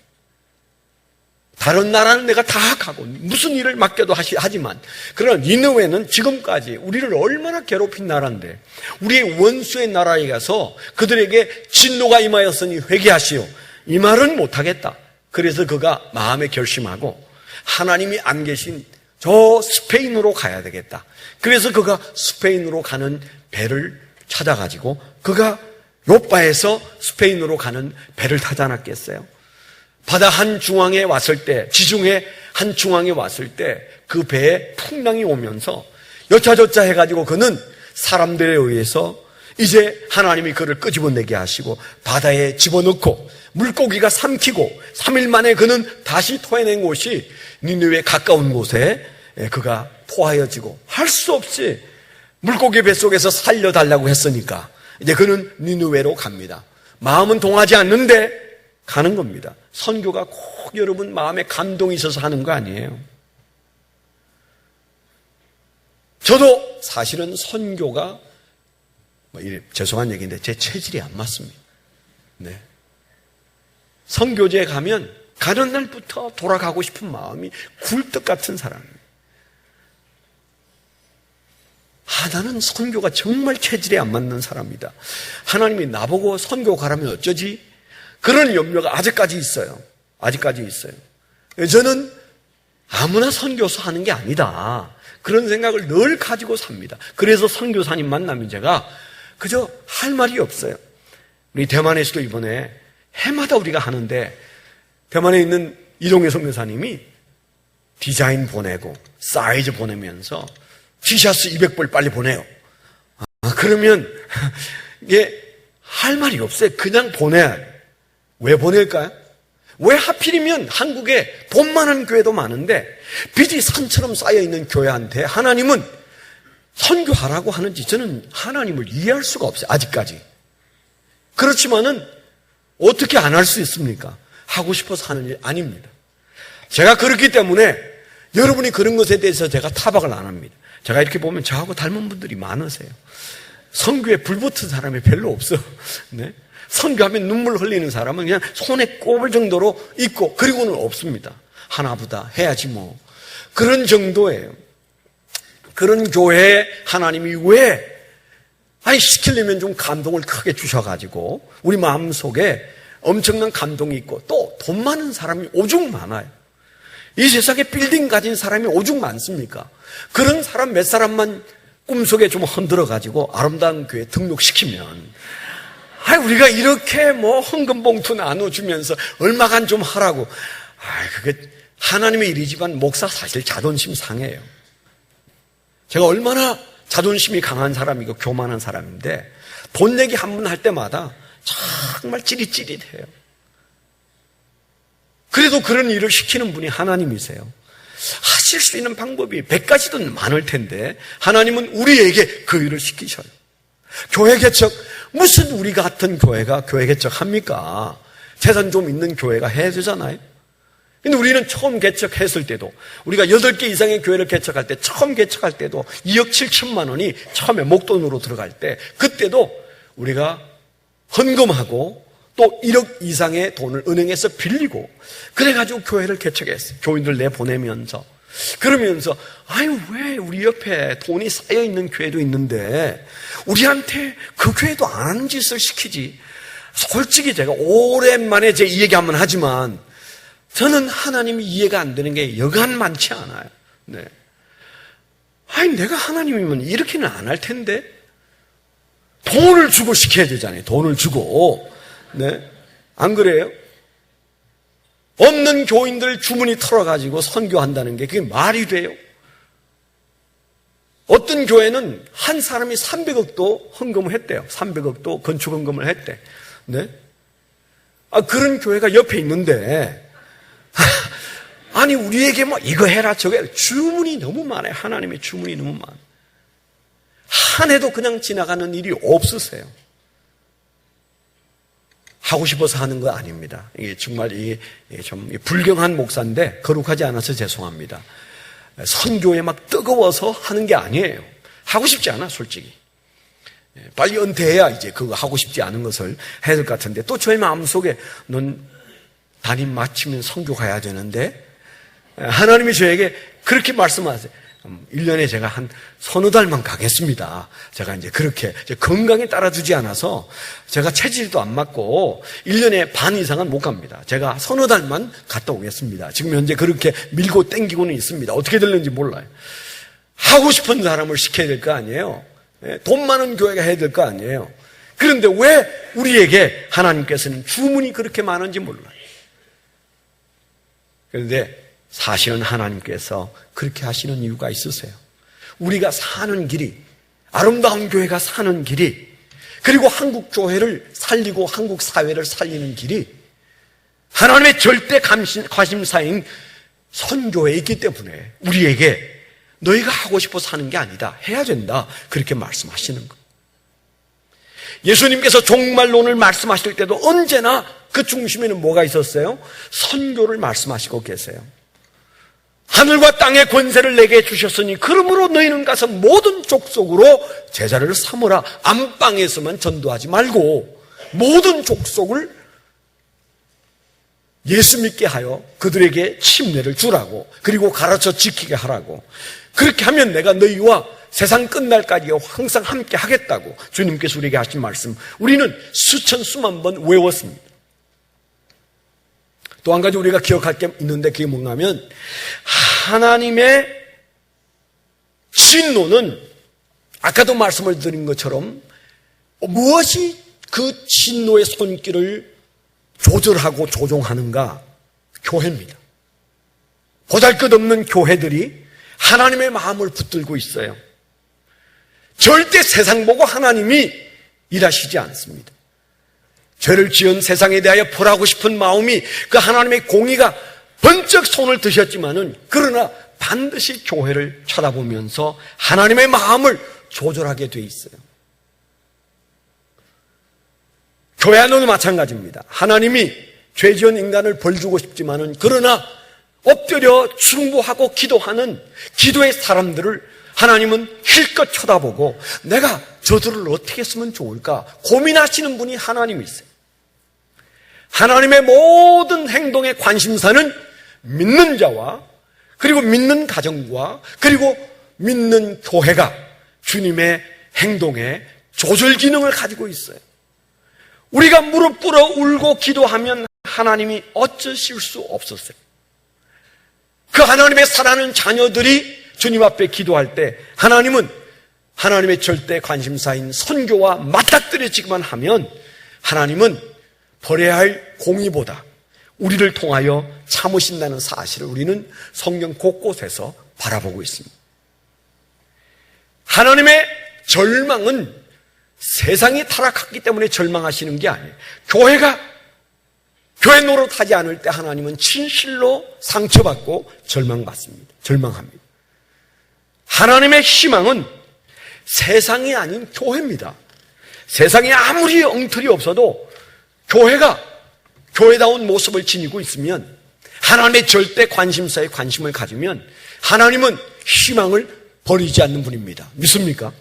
다른 나라는 내가 다 가고 무슨 일을 맡겨도 하지만, 그러나 니느웨는 지금까지 우리를 얼마나 괴롭힌 나라인데 우리의 원수의 나라에 가서 그들에게 진노가 임하였으니 회개하시오, 이 말은 못하겠다. 그래서 그가 마음에 결심하고 하나님이 안 계신 저 스페인으로 가야 되겠다. 그래서 그가 스페인으로 가는 배를 찾아가지고 그가 요빠에서 스페인으로 가는 배를 타지 않았겠어요? 바다 한 중앙에 왔을 때, 지중해 한 중앙에 왔을 때 그 배에 풍랑이 오면서 여차저차 해가지고 그는 사람들에 의해서 이제 하나님이 그를 끄집어내게 하시고 바다에 집어넣고 물고기가 삼키고 3일 만에 그는 다시 토해낸 곳이 니느웨 가까운 곳에 그가 토하여지고, 할 수 없이 물고기 뱃속에서 살려달라고 했으니까 이제 그는 니느웨로 갑니다. 마음은 동하지 않는데 가는 겁니다. 선교가 꼭 여러분 마음에 감동이 있어서 하는 거 아니에요. 저도 사실은 선교가 죄송한 얘기인데 제 체질이 안 맞습니다. 네. 선교제에 가면 가는 날부터 돌아가고 싶은 마음이 굴떡 같은 사람입니다. 나는 선교가 정말 체질에 안 맞는 사람이다. 하나님이 나보고 선교 가라면 어쩌지? 그런 염려가 아직까지 있어요. 아직까지 있어요. 저는 아무나 선교사 하는 게 아니다. 그런 생각을 늘 가지고 삽니다. 그래서 선교사님 만나면 제가 그저 할 말이 없어요. 우리 대만에서도 이번에 해마다 우리가 하는데, 대만에 있는 이동혜 선교사님이 디자인 보내고 사이즈 보내면서 티셔츠 200벌 빨리 보내요. 그러면 이게 할 말이 없어요. 그냥 보내야 해요. 왜 보낼까요? 왜 하필이면 한국에 돈 많은 교회도 많은데 빚이 산처럼 쌓여있는 교회한테 하나님은 선교하라고 하는지 저는 하나님을 이해할 수가 없어요. 아직까지. 그렇지만은 어떻게 안 할 수 있습니까? 하고 싶어서 하는 일 아닙니다. 제가 그렇기 때문에 여러분이 그런 것에 대해서 제가 타박을 안 합니다. 제가 이렇게 보면 저하고 닮은 분들이 많으세요. 선교에 불붙은 사람이 별로 없어. 네? 선교하면 눈물 흘리는 사람은 그냥 손에 꼽을 정도로 있고 그리고는 없습니다. 하나보다 해야지 뭐. 그런 정도예요. 그런 교회에 하나님이 왜 시키려면 좀 감동을 크게 주셔가지고 우리 마음속에 엄청난 감동이 있고 또 돈 많은 사람이 오죽 많아요. 이 세상에 빌딩 가진 사람이 오죽 많습니까? 그런 사람 몇 사람만 꿈속에 좀 흔들어가지고 아름다운 교회에 등록시키면 우리가 이렇게 뭐 헌금 봉투 나눠주면서 얼마간 좀 하라고. 그게 하나님의 일이지만 목사 사실 자존심 상해요. 제가 얼마나 자존심이 강한 사람이고 교만한 사람인데 돈 얘기 한 번 할 때마다 정말 찌릿찌릿해요. 그래도 그런 일을 시키는 분이 하나님이세요. 하실 수 있는 방법이 100가지든 많을 텐데 하나님은 우리에게 그 일을 시키셔요. 교회 개척, 무슨 우리 같은 교회가 교회 개척합니까? 재산 좀 있는 교회가 해야 되잖아요. 근데 우리는 처음 개척했을 때도 우리가 8개 이상의 교회를 개척할 때 처음 개척할 때도 2억 7천만 원이 처음에 목돈으로 들어갈 때 그때도 우리가 헌금하고 또 1억 이상의 돈을 은행에서 빌리고 그래가지고 교회를 개척했어요. 교인들 내보내면서 그러면서 왜 우리 옆에 돈이 쌓여있는 교회도 있는데 우리한테 그 교회도 안 하는 짓을 시키지. 솔직히 제가 오랜만에 제 이 얘기 한번 하지만 저는 하나님이 이해가 안 되는 게 여간 많지 않아요. 네. 내가 하나님이면 이렇게는 안 할 텐데 돈을 주고 시켜야 되잖아요. 돈을 주고. 네. 안 그래요? 없는 교인들 주머니 털어가지고 선교한다는 게 그게 말이 돼요? 어떤 교회는 한 사람이 300억도 헌금을 했대요. 300억도 건축 헌금을 했대. 네? 그런 교회가 옆에 있는데 우리에게 뭐 이거 해라 저거 해라 주문이 너무 많아요. 하나님의 주문이 너무 많아요. 한 해도 그냥 지나가는 일이 없으세요. 하고 싶어서 하는 거 아닙니다. 이게 정말 좀 불경한 목사인데 거룩하지 않아서 죄송합니다. 선교에 막 뜨거워서 하는 게 아니에요. 하고 싶지 않아, 솔직히. 빨리 은퇴해야 이제 그거 하고 싶지 않은 것을 해야 될 것 같은데 또 저희 마음속에 넌 담임 마치면 선교 가야 되는데 하나님이 저에게 그렇게 말씀하세요. 1년에 제가 한 서너 달만 가겠습니다. 제가 이제 그렇게 건강에 따라주지 않아서 제가 체질도 안 맞고 1년에 반 이상은 못 갑니다. 제가 서너 달만 갔다 오겠습니다. 지금 현재 그렇게 밀고 땡기고는 있습니다. 어떻게 될는지 몰라요. 하고 싶은 사람을 시켜야 될 거 아니에요. 돈 많은 교회가 해야 될 거 아니에요. 그런데 왜 우리에게 하나님께서는 주문이 그렇게 많은지 몰라요. 그런데 사실은 하나님께서 그렇게 하시는 이유가 있으세요. 우리가 사는 길이, 아름다운 교회가 사는 길이, 그리고 한국 교회를 살리고 한국 사회를 살리는 길이 하나님의 절대 관심사인 선교에 있기 때문에 우리에게 너희가 하고 싶어서 하는 게 아니다. 해야 된다. 그렇게 말씀하시는 것. 예수님께서 종말론을 말씀하실 때도 언제나 그 중심에는 뭐가 있었어요? 선교를 말씀하시고 계세요. 하늘과 땅의 권세를 내게 주셨으니 그러므로 너희는 가서 모든 족속으로 제자를 삼으라. 안방에서만 전도하지 말고 모든 족속을 예수 믿게 하여 그들에게 침례를 주라고, 그리고 가르쳐 지키게 하라고. 그렇게 하면 내가 너희와 세상 끝날까지 항상 함께 하겠다고 주님께서 우리에게 하신 말씀, 우리는 수천 수만 번 외웠습니다. 또 한 가지 우리가 기억할 게 있는데 그게 뭔가 하면 하나님의 진노는 아까도 말씀을 드린 것처럼 무엇이 그 진노의 손길을 조절하고 조종하는가? 교회입니다. 보잘것없는 교회들이 하나님의 마음을 붙들고 있어요. 절대 세상 보고 하나님이 일하시지 않습니다. 죄를 지은 세상에 대하여 벌하고 싶은 마음이 그 하나님의 공의가 번쩍 손을 드셨지만은 그러나 반드시 교회를 쳐다보면서 하나님의 마음을 조절하게 돼 있어요. 교회 안도 마찬가지입니다. 하나님이 죄 지은 인간을 벌주고 싶지만은 그러나 엎드려 중보하고 기도하는 기도의 사람들을 하나님은 실컷 쳐다보고 내가 저들을 어떻게 했으면 좋을까 고민하시는 분이 하나님이 있어요. 하나님의 모든 행동의 관심사는 믿는 자와 그리고 믿는 가정과 그리고 믿는 교회가 주님의 행동에 조절 기능을 가지고 있어요. 우리가 무릎 꿇어 울고 기도하면 하나님이 어쩌실 수 없었어요. 그 하나님의 사랑하는 자녀들이 주님 앞에 기도할 때 하나님은 하나님의 절대 관심사인 선교와 맞닥뜨려지기만 하면 하나님은 벌해야 할 공의보다 우리를 통하여 참으신다는 사실을 우리는 성경 곳곳에서 바라보고 있습니다. 하나님의 절망은 세상이 타락했기 때문에 절망하시는 게 아니에요. 교회 노릇하지 않을 때 하나님은 진실로 상처받고 절망합니다. 하나님의 희망은 세상이 아닌 교회입니다. 세상에 아무리 엉터리 없어도 교회가 교회다운 모습을 지니고 있으면 하나님의 절대 관심사에 관심을 가지면 하나님은 희망을 버리지 않는 분입니다. 믿습니까?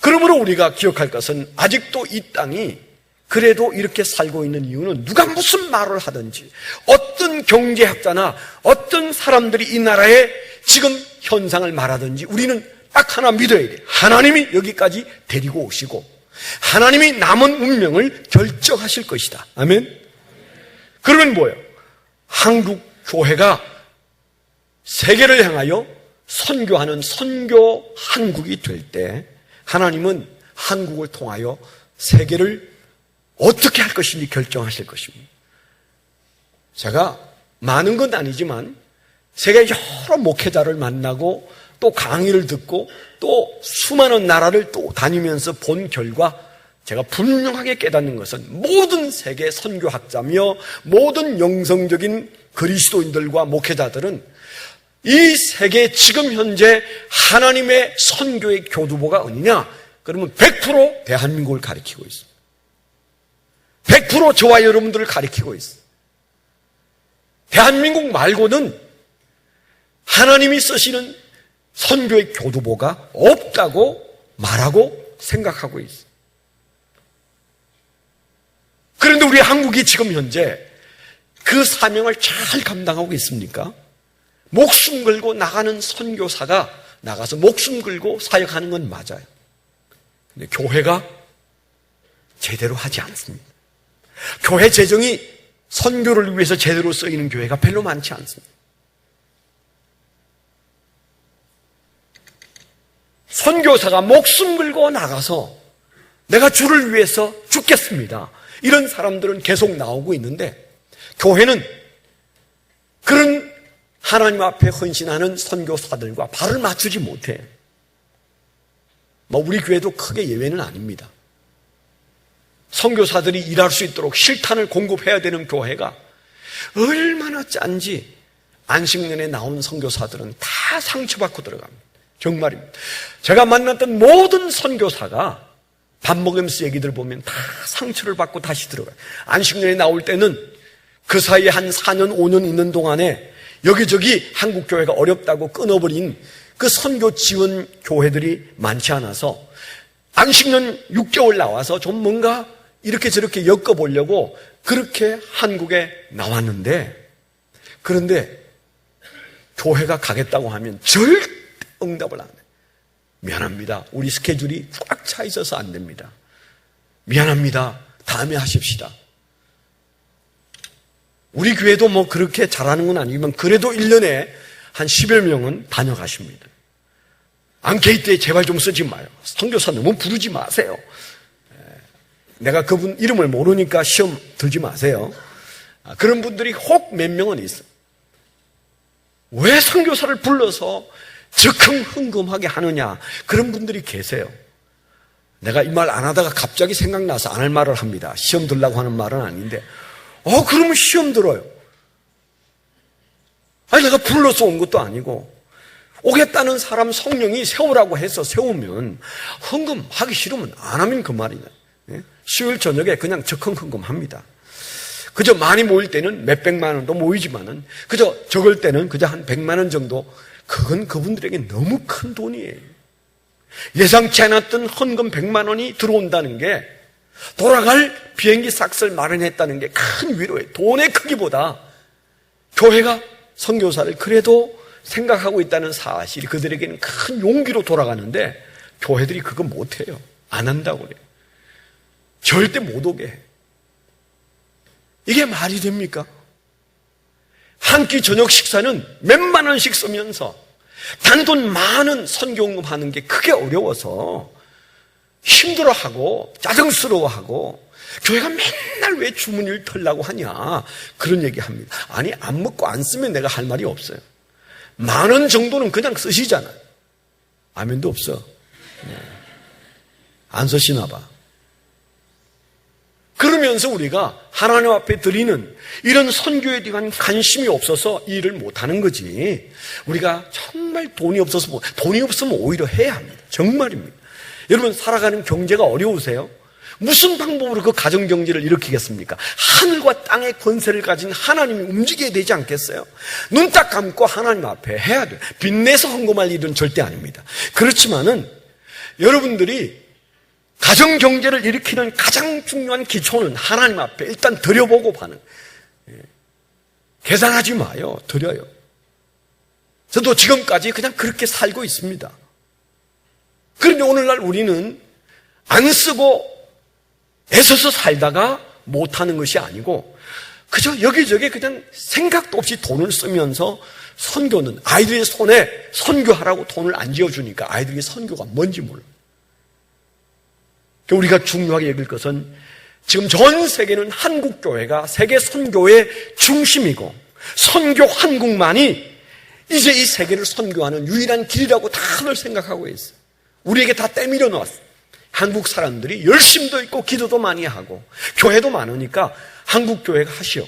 그러므로 우리가 기억할 것은 아직도 이 땅이 그래도 이렇게 살고 있는 이유는 누가 무슨 말을 하든지 어떤 경제학자나 어떤 사람들이 이 나라의 지금 현상을 말하든지 우리는 딱 하나 믿어야 돼요. 하나님이 여기까지 데리고 오시고 하나님이 남은 운명을 결정하실 것이다. 아멘. 그러면 뭐예요? 한국 교회가 세계를 향하여 선교하는 선교 한국이 될 때 하나님은 한국을 통하여 세계를 어떻게 할 것인지 결정하실 것입니다. 제가 많은 건 아니지만 세계 여러 목회자를 만나고 또 강의를 듣고 또 수많은 나라를 또 다니면서 본 결과 제가 분명하게 깨닫는 것은 모든 세계 선교학자며 모든 영성적인 그리스도인들과 목회자들은 이 세계 지금 현재 하나님의 선교의 교두보가 어디냐? 그러면 100% 대한민국을 가리키고 있습니다. 100% 저와 여러분들을 가리키고 있어요. 대한민국 말고는 하나님이 쓰시는 선교의 교두보가 없다고 말하고 생각하고 있어요. 그런데 우리 한국이 지금 현재 그 사명을 잘 감당하고 있습니까? 목숨 걸고 나가는 선교사가 나가서 목숨 걸고 사역하는 건 맞아요. 근데 교회가 제대로 하지 않습니다. 교회 재정이 선교를 위해서 제대로 쓰이는 교회가 별로 많지 않습니다. 선교사가 목숨 걸고 나가서 내가 주를 위해서 죽겠습니다. 이런 사람들은 계속 나오고 있는데 교회는 그런 하나님 앞에 헌신하는 선교사들과 발을 맞추지 못해. 우리 교회도 크게 예외는 아닙니다. 선교사들이 일할 수 있도록 실탄을 공급해야 되는 교회가 얼마나 짠지 안식년에 나온 선교사들은 다 상처받고 들어갑니다. 정말입니다. 제가 만났던 모든 선교사가 밥 먹으면서 얘기들 보면 다 상처를 받고 다시 들어가요. 안식년에 나올 때는 그 사이에 한 4년, 5년 있는 동안에 여기저기 한국교회가 어렵다고 끊어버린 그 선교 지원 교회들이 많지 않아서 안식년 6개월 나와서 좀 뭔가 이렇게 저렇게 엮어보려고 그렇게 한국에 나왔는데 그런데 교회가 가겠다고 하면 절대 응답을 안 해요. 미안합니다. 우리 스케줄이 꽉 차 있어서 안 됩니다. 미안합니다. 다음에 하십시다. 우리 교회도 그렇게 잘하는 건 아니지만 그래도 1년에 한 10여 명은 다녀가십니다. 앙케이트에 제발 좀 쓰지 마요. 선교사 너무 부르지 마세요. 내가 그분 이름을 모르니까 시험 들지 마세요. 그런 분들이 혹 몇 명은 있어. 왜 선교사를 불러서 즉흥흥금하게 하느냐, 그런 분들이 계세요. 내가 이 말 안 하다가 갑자기 생각나서 안 할 말을 합니다. 시험 들라고 하는 말은 아닌데, 그러면 시험 들어요. 아니, 내가 불러서 온 것도 아니고, 오겠다는 사람 성령이 세우라고 해서 세우면, 헌금하기 싫으면 안 하면 그 말이냐. 수요일 저녁에 그냥 즉흥흥금합니다. 그저 많이 모일 때는 몇 백만 원도 모이지만은, 그저 적을 때는 그저 한 100만 원 정도, 그건 그분들에게 너무 큰 돈이에요. 예상치 않았던 헌금 100만 원이 들어온다는 게, 돌아갈 비행기 싹을 마련했다는 게 큰 위로예요. 돈의 크기보다 교회가 선교사를 그래도 생각하고 있다는 사실이 그들에게는 큰 용기로 돌아가는데, 교회들이 그거 못해요. 안 한다고 그래요. 절대 못 오게 해. 이게 말이 됩니까? 한 끼 저녁 식사는 몇만 원씩 쓰면서 단돈 많은 선교응금 하는 게 크게 어려워서 힘들어하고 짜증스러워하고, 교회가 맨날 왜 주머니를 털라고 하냐, 그런 얘기합니다. 아니, 안 먹고 안 쓰면 내가 할 말이 없어요. 10,000원 정도는 그냥 쓰시잖아요. 아멘도 없어. 안 쓰시나 봐. 그러면서 우리가 하나님 앞에 드리는 이런 선교에 대한 관심이 없어서 이 일을 못하는 거지, 우리가 정말 돈이 없으면 오히려 해야 합니다. 정말입니다. 여러분, 살아가는 경제가 어려우세요? 무슨 방법으로 그 가정경제를 일으키겠습니까? 하늘과 땅의 권세를 가진 하나님이 움직여야 되지 않겠어요? 눈 딱 감고 하나님 앞에 해야 돼요. 빚내서 헌금할 일은 절대 아닙니다. 그렇지만은 여러분들이 가정경제를 일으키는 가장 중요한 기초는 하나님 앞에 일단 드려보고 파는, 계산하지 마요. 드려요. 저도 지금까지 그냥 그렇게 살고 있습니다. 그런데 오늘날 우리는 안 쓰고 애써서 살다가 못하는 것이 아니고, 그저 여기저기 그냥 생각도 없이 돈을 쓰면서, 선교는 아이들의 손에 선교하라고 돈을 안 쥐어주니까 아이들이 선교가 뭔지 몰라. 우리가 중요하게 여길 것은, 지금 전 세계는 한국교회가 세계 선교의 중심이고, 선교 한국만이 이제 이 세계를 선교하는 유일한 길이라고 다들 생각하고 있어요. 우리에게 다 때밀어 놓았어요. 한국 사람들이 열심도 있고 기도도 많이 하고 교회도 많으니까 한국교회가 하시오.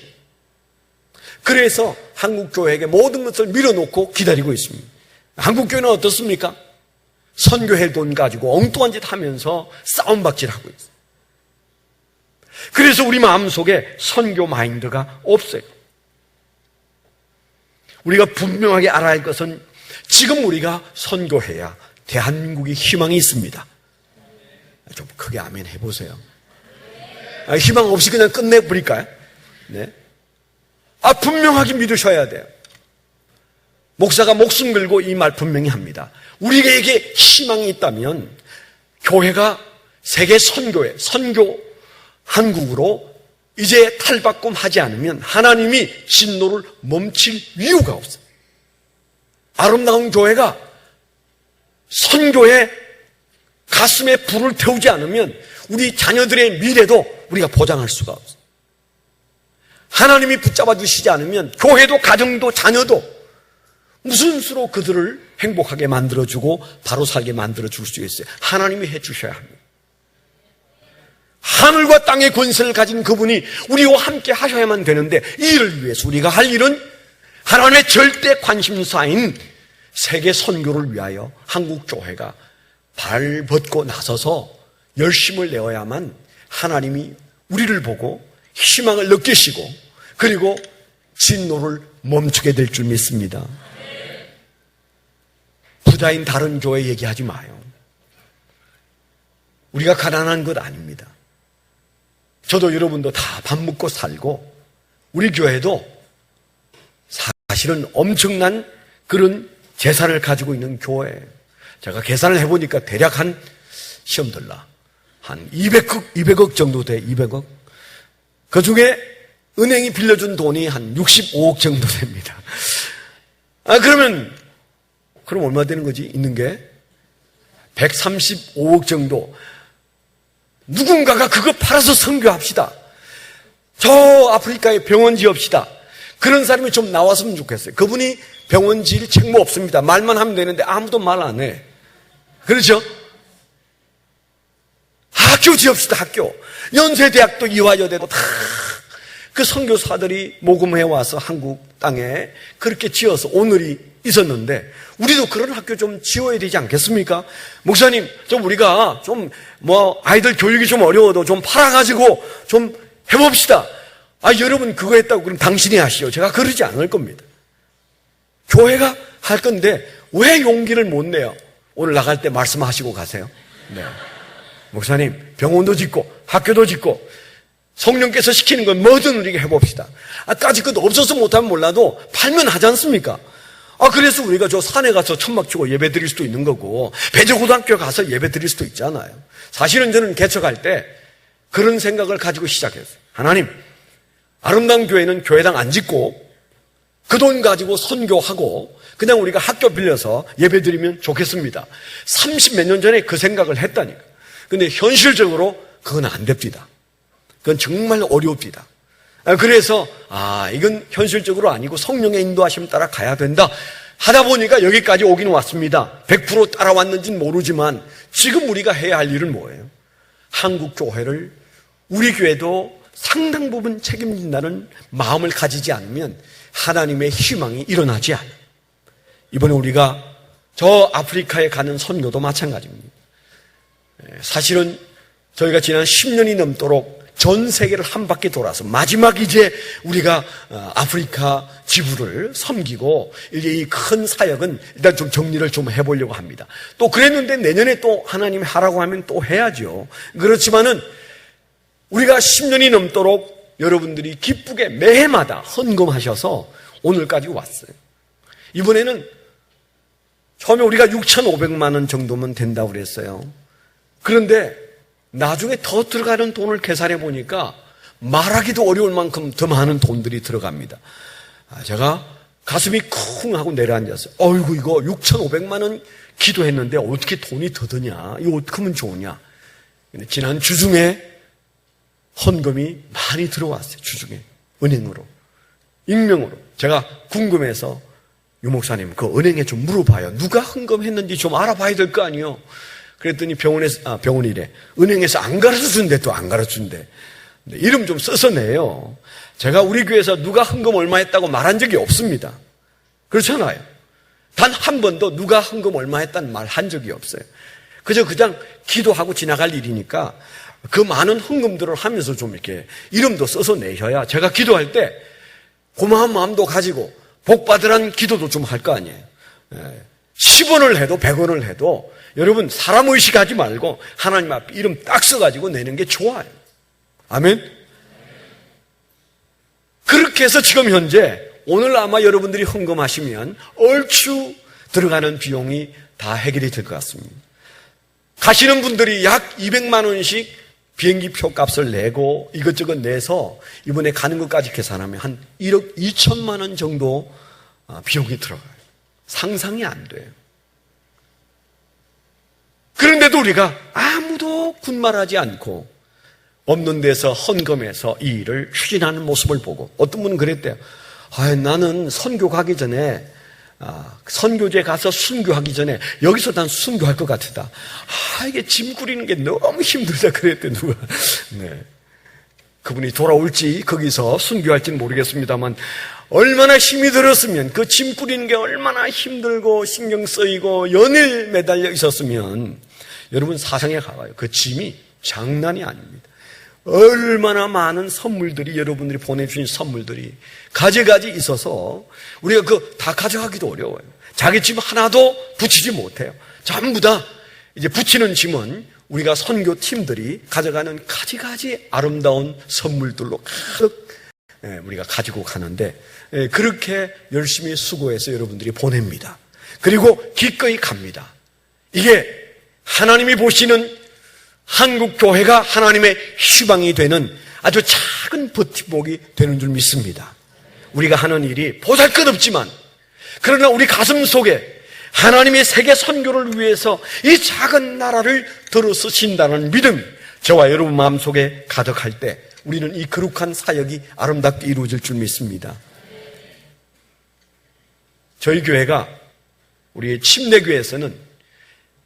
그래서 한국교회에게 모든 것을 밀어놓고 기다리고 있습니다. 한국교회는 어떻습니까? 선교회 돈 가지고 엉뚱한 짓 하면서 싸움박질하고 있어요. 그래서 우리 마음속에 선교 마인드가 없어요. 우리가 분명하게 알아야 할 것은, 지금 우리가 선교해야 대한민국이 희망이 있습니다. 좀 크게 아멘 해보세요. 희망 없이 그냥 끝내버릴까요? 네. 분명하게 믿으셔야 돼요. 목사가 목숨 걸고 이 말 분명히 합니다. 우리에게 희망이 있다면 교회가 세계 선교회, 선교 한국으로 이제 탈바꿈하지 않으면 하나님이 진노를 멈출 이유가 없어요. 아름다운 교회가 선교의 가슴에 불을 태우지 않으면 우리 자녀들의 미래도 우리가 보장할 수가 없어요. 하나님이 붙잡아 주시지 않으면 교회도 가정도 자녀도 무슨 수로 그들을 행복하게 만들어주고 바로 살게 만들어줄 수 있어요? 하나님이 해주셔야 합니다. 하늘과 땅의 권세를 가진 그분이 우리와 함께 하셔야만 되는데, 이 일을 위해서 우리가 할 일은 하나님의 절대 관심사인 세계 선교를 위하여 한국교회가 발 벗고 나서서 열심을 내어야만 하나님이 우리를 보고 희망을 느끼시고, 그리고 진노를 멈추게 될 줄 믿습니다. 부자인 다른 교회 얘기하지 마요. 우리가 가난한 것 아닙니다. 저도 여러분도 다 밥 먹고 살고, 우리 교회도 사실은 엄청난 그런 재산을 가지고 있는 교회예요. 제가 계산을 해보니까 대략 시험 들라 한 200억 정도 돼. 200억. 그 중에 은행이 빌려준 돈이 한 65억 정도 됩니다. 그럼 얼마 되는 거지? 있는 게 135억 정도. 누군가가 그거 팔아서 선교합시다. 저 아프리카에 병원 지읍시다. 그런 사람이 좀 나왔으면 좋겠어요. 그분이 병원 지을 책무 없습니다. 말만 하면 되는데 아무도 말 안 해. 그렇죠? 학교 지읍시다. 학교. 연세대학도 이화여대도 다 그 선교사들이 모금해 와서 한국 땅에 그렇게 지어서 오늘이 있었는데 우리도 그런 학교 좀 지어야 되지 않겠습니까? 목사님, 좀 우리가 좀 아이들 교육이 좀 어려워도 좀 팔아가지고 좀 해봅시다. 여러분 그거 했다고 그럼 당신이 하시오. 제가 그러지 않을 겁니다. 교회가 할 건데 왜 용기를 못 내요? 오늘 나갈 때 말씀하시고 가세요. 네. 목사님, 병원도 짓고 학교도 짓고 성령께서 시키는 건 뭐든 우리가 해봅시다. 까짓 것도 없어서 못하면 몰라도 팔면 하지 않습니까? 그래서 우리가 저 산에 가서 천막 치고 예배 드릴 수도 있는 거고 배저고등학교 가서 예배 드릴 수도 있잖아요. 사실은 저는 개척할 때 그런 생각을 가지고 시작했어요. 하나님, 아름다운 교회는 교회당 안 짓고 그 돈 가지고 선교하고 그냥 우리가 학교 빌려서 예배 드리면 좋겠습니다. 30몇 년 전에 그 생각을 했다니까. 근데 현실적으로 그건 안 됩니다. 그건 정말 어려웁니다. 그래서 이건 현실적으로 아니고 성령의 인도하심 따라 가야 된다 하다 보니까 여기까지 오긴 왔습니다. 100% 따라왔는지는 모르지만 지금 우리가 해야 할 일은 뭐예요? 한국 교회를 우리 교회도 상당 부분 책임진다는 마음을 가지지 않으면 하나님의 희망이 일어나지 않아요. 이번에 우리가 저 아프리카에 가는 선교도 마찬가지입니다. 사실은 저희가 지난 10년이 넘도록 전 세계를 한 바퀴 돌아서 마지막 이제 우리가 아프리카 지부를 섬기고 이제 이 큰 사역은 일단 좀 정리를 좀 해보려고 합니다. 또 그랬는데 내년에 또 하나님이 하라고 하면 또 해야죠. 그렇지만은 우리가 10년이 넘도록 여러분들이 기쁘게 매해마다 헌금하셔서 오늘까지 왔어요. 이번에는 처음에 우리가 6,500만 원 정도면 된다고 그랬어요. 그런데 나중에 더 들어가는 돈을 계산해 보니까 말하기도 어려울 만큼 더 많은 돈들이 들어갑니다. 제가 가슴이 쿵 하고 내려앉았어요. 어이구, 이거 6,500만 원 기도했는데 어떻게 돈이 더 드냐? 이거 어떻게 하면 좋으냐? 근데 지난 주중에 헌금이 많이 들어왔어요. 주중에 은행으로, 익명으로. 제가 궁금해서 유 목사님 그 은행에 좀 물어봐요. 누가 헌금했는지 좀 알아봐야 될 거 아니에요. 그랬더니 병원이래. 은행에서 안 가르쳐준대, 또 안 가르쳐준대. 이름 좀 써서 내요. 제가 우리 교회에서 누가 헌금 얼마 했다고 말한 적이 없습니다. 그렇잖아요. 단 한 번도 누가 헌금 얼마 했다는 말 한 적이 없어요. 그냥 기도하고 지나갈 일이니까 그 많은 헌금들을 하면서 좀 이렇게 이름도 써서 내셔야 제가 기도할 때 고마운 마음도 가지고 복 받으라는 기도도 좀 할 거 아니에요. 10원을 해도 100원을 해도 여러분 사람 의식하지 말고 하나님 앞에 이름 딱 써가지고 내는 게 좋아요. 아멘? 그렇게 해서 지금 현재 오늘 아마 여러분들이 헌금하시면 얼추 들어가는 비용이 다 해결이 될 것 같습니다. 가시는 분들이 약 200만 원씩 비행기 표 값을 내고 이것저것 내서 이번에 가는 것까지 계산하면 한 1억 2천만 원 정도 비용이 들어가요. 상상이 안 돼요. 그런데도 우리가 아무도 군말하지 않고 없는 데서 헌금해서 이 일을 추진하는 모습을 보고 어떤 분은 그랬대요. 나는 선교 가기 전에 선교제 가서 순교하기 전에 여기서 난 순교할 것 같다. 이게 짐 꾸리는 게 너무 힘들다 그랬대 누가. 네. 그분이 돌아올지 거기서 순교할지는 모르겠습니다만 얼마나 힘이 들었으면 그 짐 꾸리는 게 얼마나 힘들고 신경 쓰이고 연일 매달려 있었으면 여러분 사상에 가봐요. 그 짐이 장난이 아닙니다. 얼마나 많은 선물들이 여러분들이 보내주신 선물들이 가지가지 있어서 우리가 다 가져가기도 어려워요. 자기 짐 하나도 붙이지 못해요. 전부 다 이제 붙이는 짐은 우리가 선교팀들이 가져가는 가지가지 아름다운 선물들로 가득 우리가 가지고 가는데 그렇게 열심히 수고해서 여러분들이 보냅니다. 그리고 기꺼이 갑니다. 이게 하나님이 보시는 한국 교회가 하나님의 희망이 되는 아주 작은 버팀목이 되는 줄 믿습니다. 우리가 하는 일이 보잘것없지만 그러나 우리 가슴 속에 하나님의 세계 선교를 위해서 이 작은 나라를 들어 쓰신다는 믿음 저와 여러분 마음속에 가득할 때 우리는 이 거룩한 사역이 아름답게 이루어질 줄 믿습니다. 저희 교회가, 우리 침례교회에서는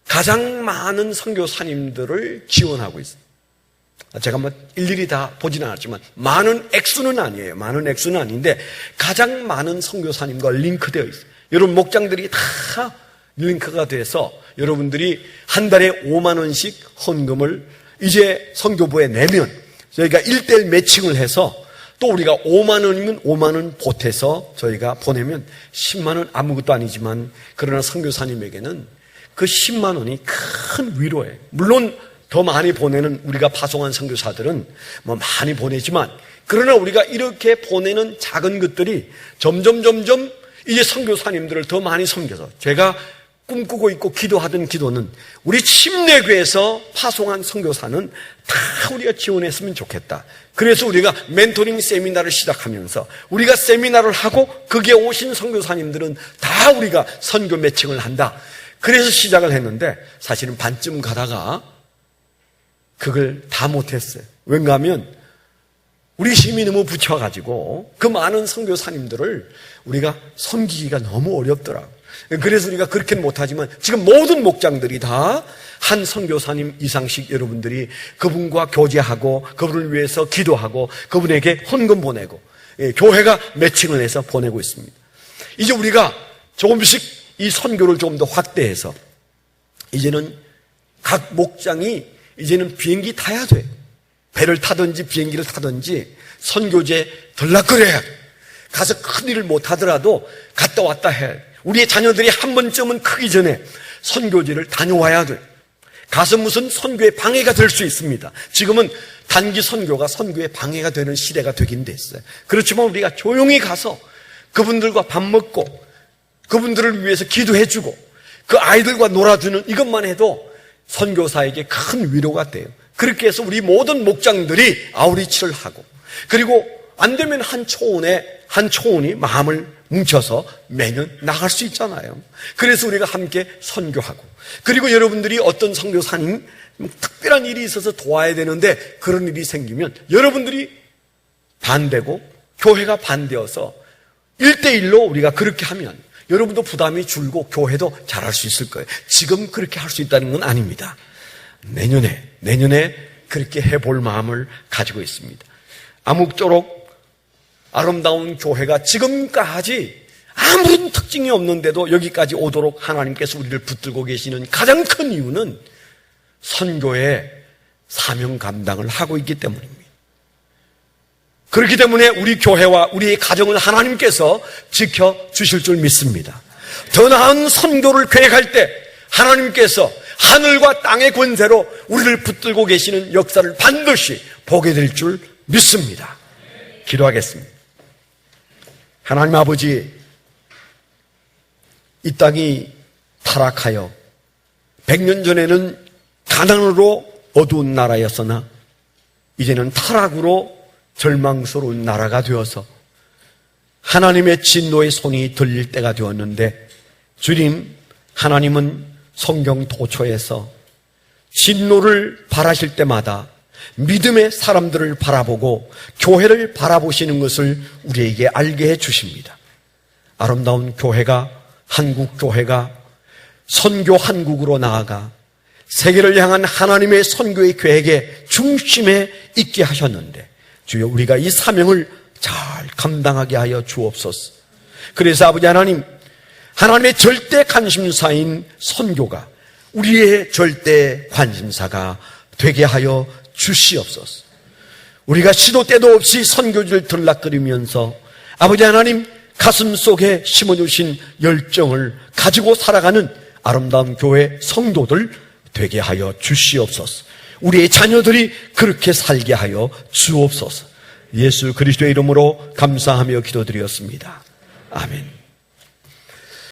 가장 많은 선교사님들을 지원하고 있습니다. 제가 뭐 일일이 다 보지는 않았지만 많은 액수는 아니에요. 많은 액수는 아닌데 가장 많은 선교사님과 링크되어 있어요. 여러분 목장들이 다 링크가 돼서 여러분들이 한 달에 5만 원씩 헌금을 이제 선교부에 내면 저희가 1:1 매칭을 해서 또 우리가 5만 원이면 5만 원 보태서 저희가 보내면 10만 원 아무것도 아니지만 그러나 선교사님에게는 그 10만 원이 큰 위로예요. 물론 더 많이 보내는 우리가 파송한 선교사들은 뭐 많이 보내지만 그러나 우리가 이렇게 보내는 작은 것들이 점점 이제 선교사님들을 더 많이 섬겨서 제가 꿈꾸고 있고 기도하던 기도는 우리 침례교회에서 파송한 선교사는 다 우리가 지원했으면 좋겠다. 그래서 우리가 멘토링 세미나를 시작하면서 우리가 세미나를 하고 거기에 오신 선교사님들은 다 우리가 선교 매칭을 한다. 그래서 시작을 했는데 사실은 반쯤 가다가 그걸 다 못했어요. 왠가 하면 우리 힘이 너무 붙여가지고 그 많은 선교사님들을 우리가 섬기기가 너무 어렵더라고요. 그래서 우리가 그렇게는 못하지만 지금 모든 목장들이 다 한 선교사님 이상씩 여러분들이 그분과 교제하고 그분을 위해서 기도하고 그분에게 헌금 보내고 교회가 매칭을 해서 보내고 있습니다. 이제 우리가 조금씩 이 선교를 조금 더 확대해서 이제는 각 목장이 이제는 비행기 타야 돼. 배를 타든지 비행기를 타든지 선교제 들락거려야 돼. 가서 큰일을 못하더라도 갔다 왔다 해. 우리의 자녀들이 한 번쯤은 크기 전에 선교제를 다녀와야 돼. 가서 무슨 선교에 방해가 될 수 있습니다. 지금은 단기 선교가 선교에 방해가 되는 시대가 되긴 됐어요. 그렇지만 우리가 조용히 가서 그분들과 밥 먹고 그분들을 위해서 기도해주고 그 아이들과 놀아주는 이것만 해도 선교사에게 큰 위로가 돼요. 그렇게 해서 우리 모든 목장들이 아우리치를 하고 그리고 안 되면 한 초원이 마음을 뭉쳐서 매년 나갈 수 있잖아요. 그래서 우리가 함께 선교하고 그리고 여러분들이 어떤 선교사님 특별한 일이 있어서 도와야 되는데 그런 일이 생기면 여러분들이 반대고 교회가 반대여서 1:1로 우리가 그렇게 하면 여러분도 부담이 줄고 교회도 잘할 수 있을 거예요. 지금 그렇게 할 수 있다는 건 아닙니다. 내년에 그렇게 해볼 마음을 가지고 있습니다. 아무쪼록 아름다운 교회가 지금까지 아무런 특징이 없는데도 여기까지 오도록 하나님께서 우리를 붙들고 계시는 가장 큰 이유는 선교의 사명 감당을 하고 있기 때문입니다. 그렇기 때문에 우리 교회와 우리의 가정을 하나님께서 지켜주실 줄 믿습니다. 더 나은 선교를 계획할 때 하나님께서 하늘과 땅의 권세로 우리를 붙들고 계시는 역사를 반드시 보게 될 줄 믿습니다. 기도하겠습니다. 하나님 아버지, 이 땅이 타락하여 100년 전에는 가난으로 어두운 나라였으나 이제는 타락으로 절망스러운 나라가 되어서 하나님의 진노의 손이 들릴 때가 되었는데 주님, 하나님은 성경 도처에서 진노를 바라실 때마다 믿음의 사람들을 바라보고 교회를 바라보시는 것을 우리에게 알게 해 주십니다. 아름다운 교회가, 한국 교회가 선교 한국으로 나아가 세계를 향한 하나님의 선교의 계획의 중심에 있게 하셨는데 주여, 우리가 이 사명을 잘 감당하게 하여 주옵소서. 그래서 아버지 하나님, 하나님의 절대 관심사인 선교가 우리의 절대 관심사가 되게 하여 주시옵소서. 우리가 시도 때도 없이 선교지를 들락거리면서 아버지 하나님 가슴 속에 심어주신 열정을 가지고 살아가는 아름다운 교회 성도들 되게 하여 주시옵소서. 우리의 자녀들이 그렇게 살게 하여 주옵소서. 예수 그리스도의 이름으로 감사하며 기도드렸습니다. 아멘.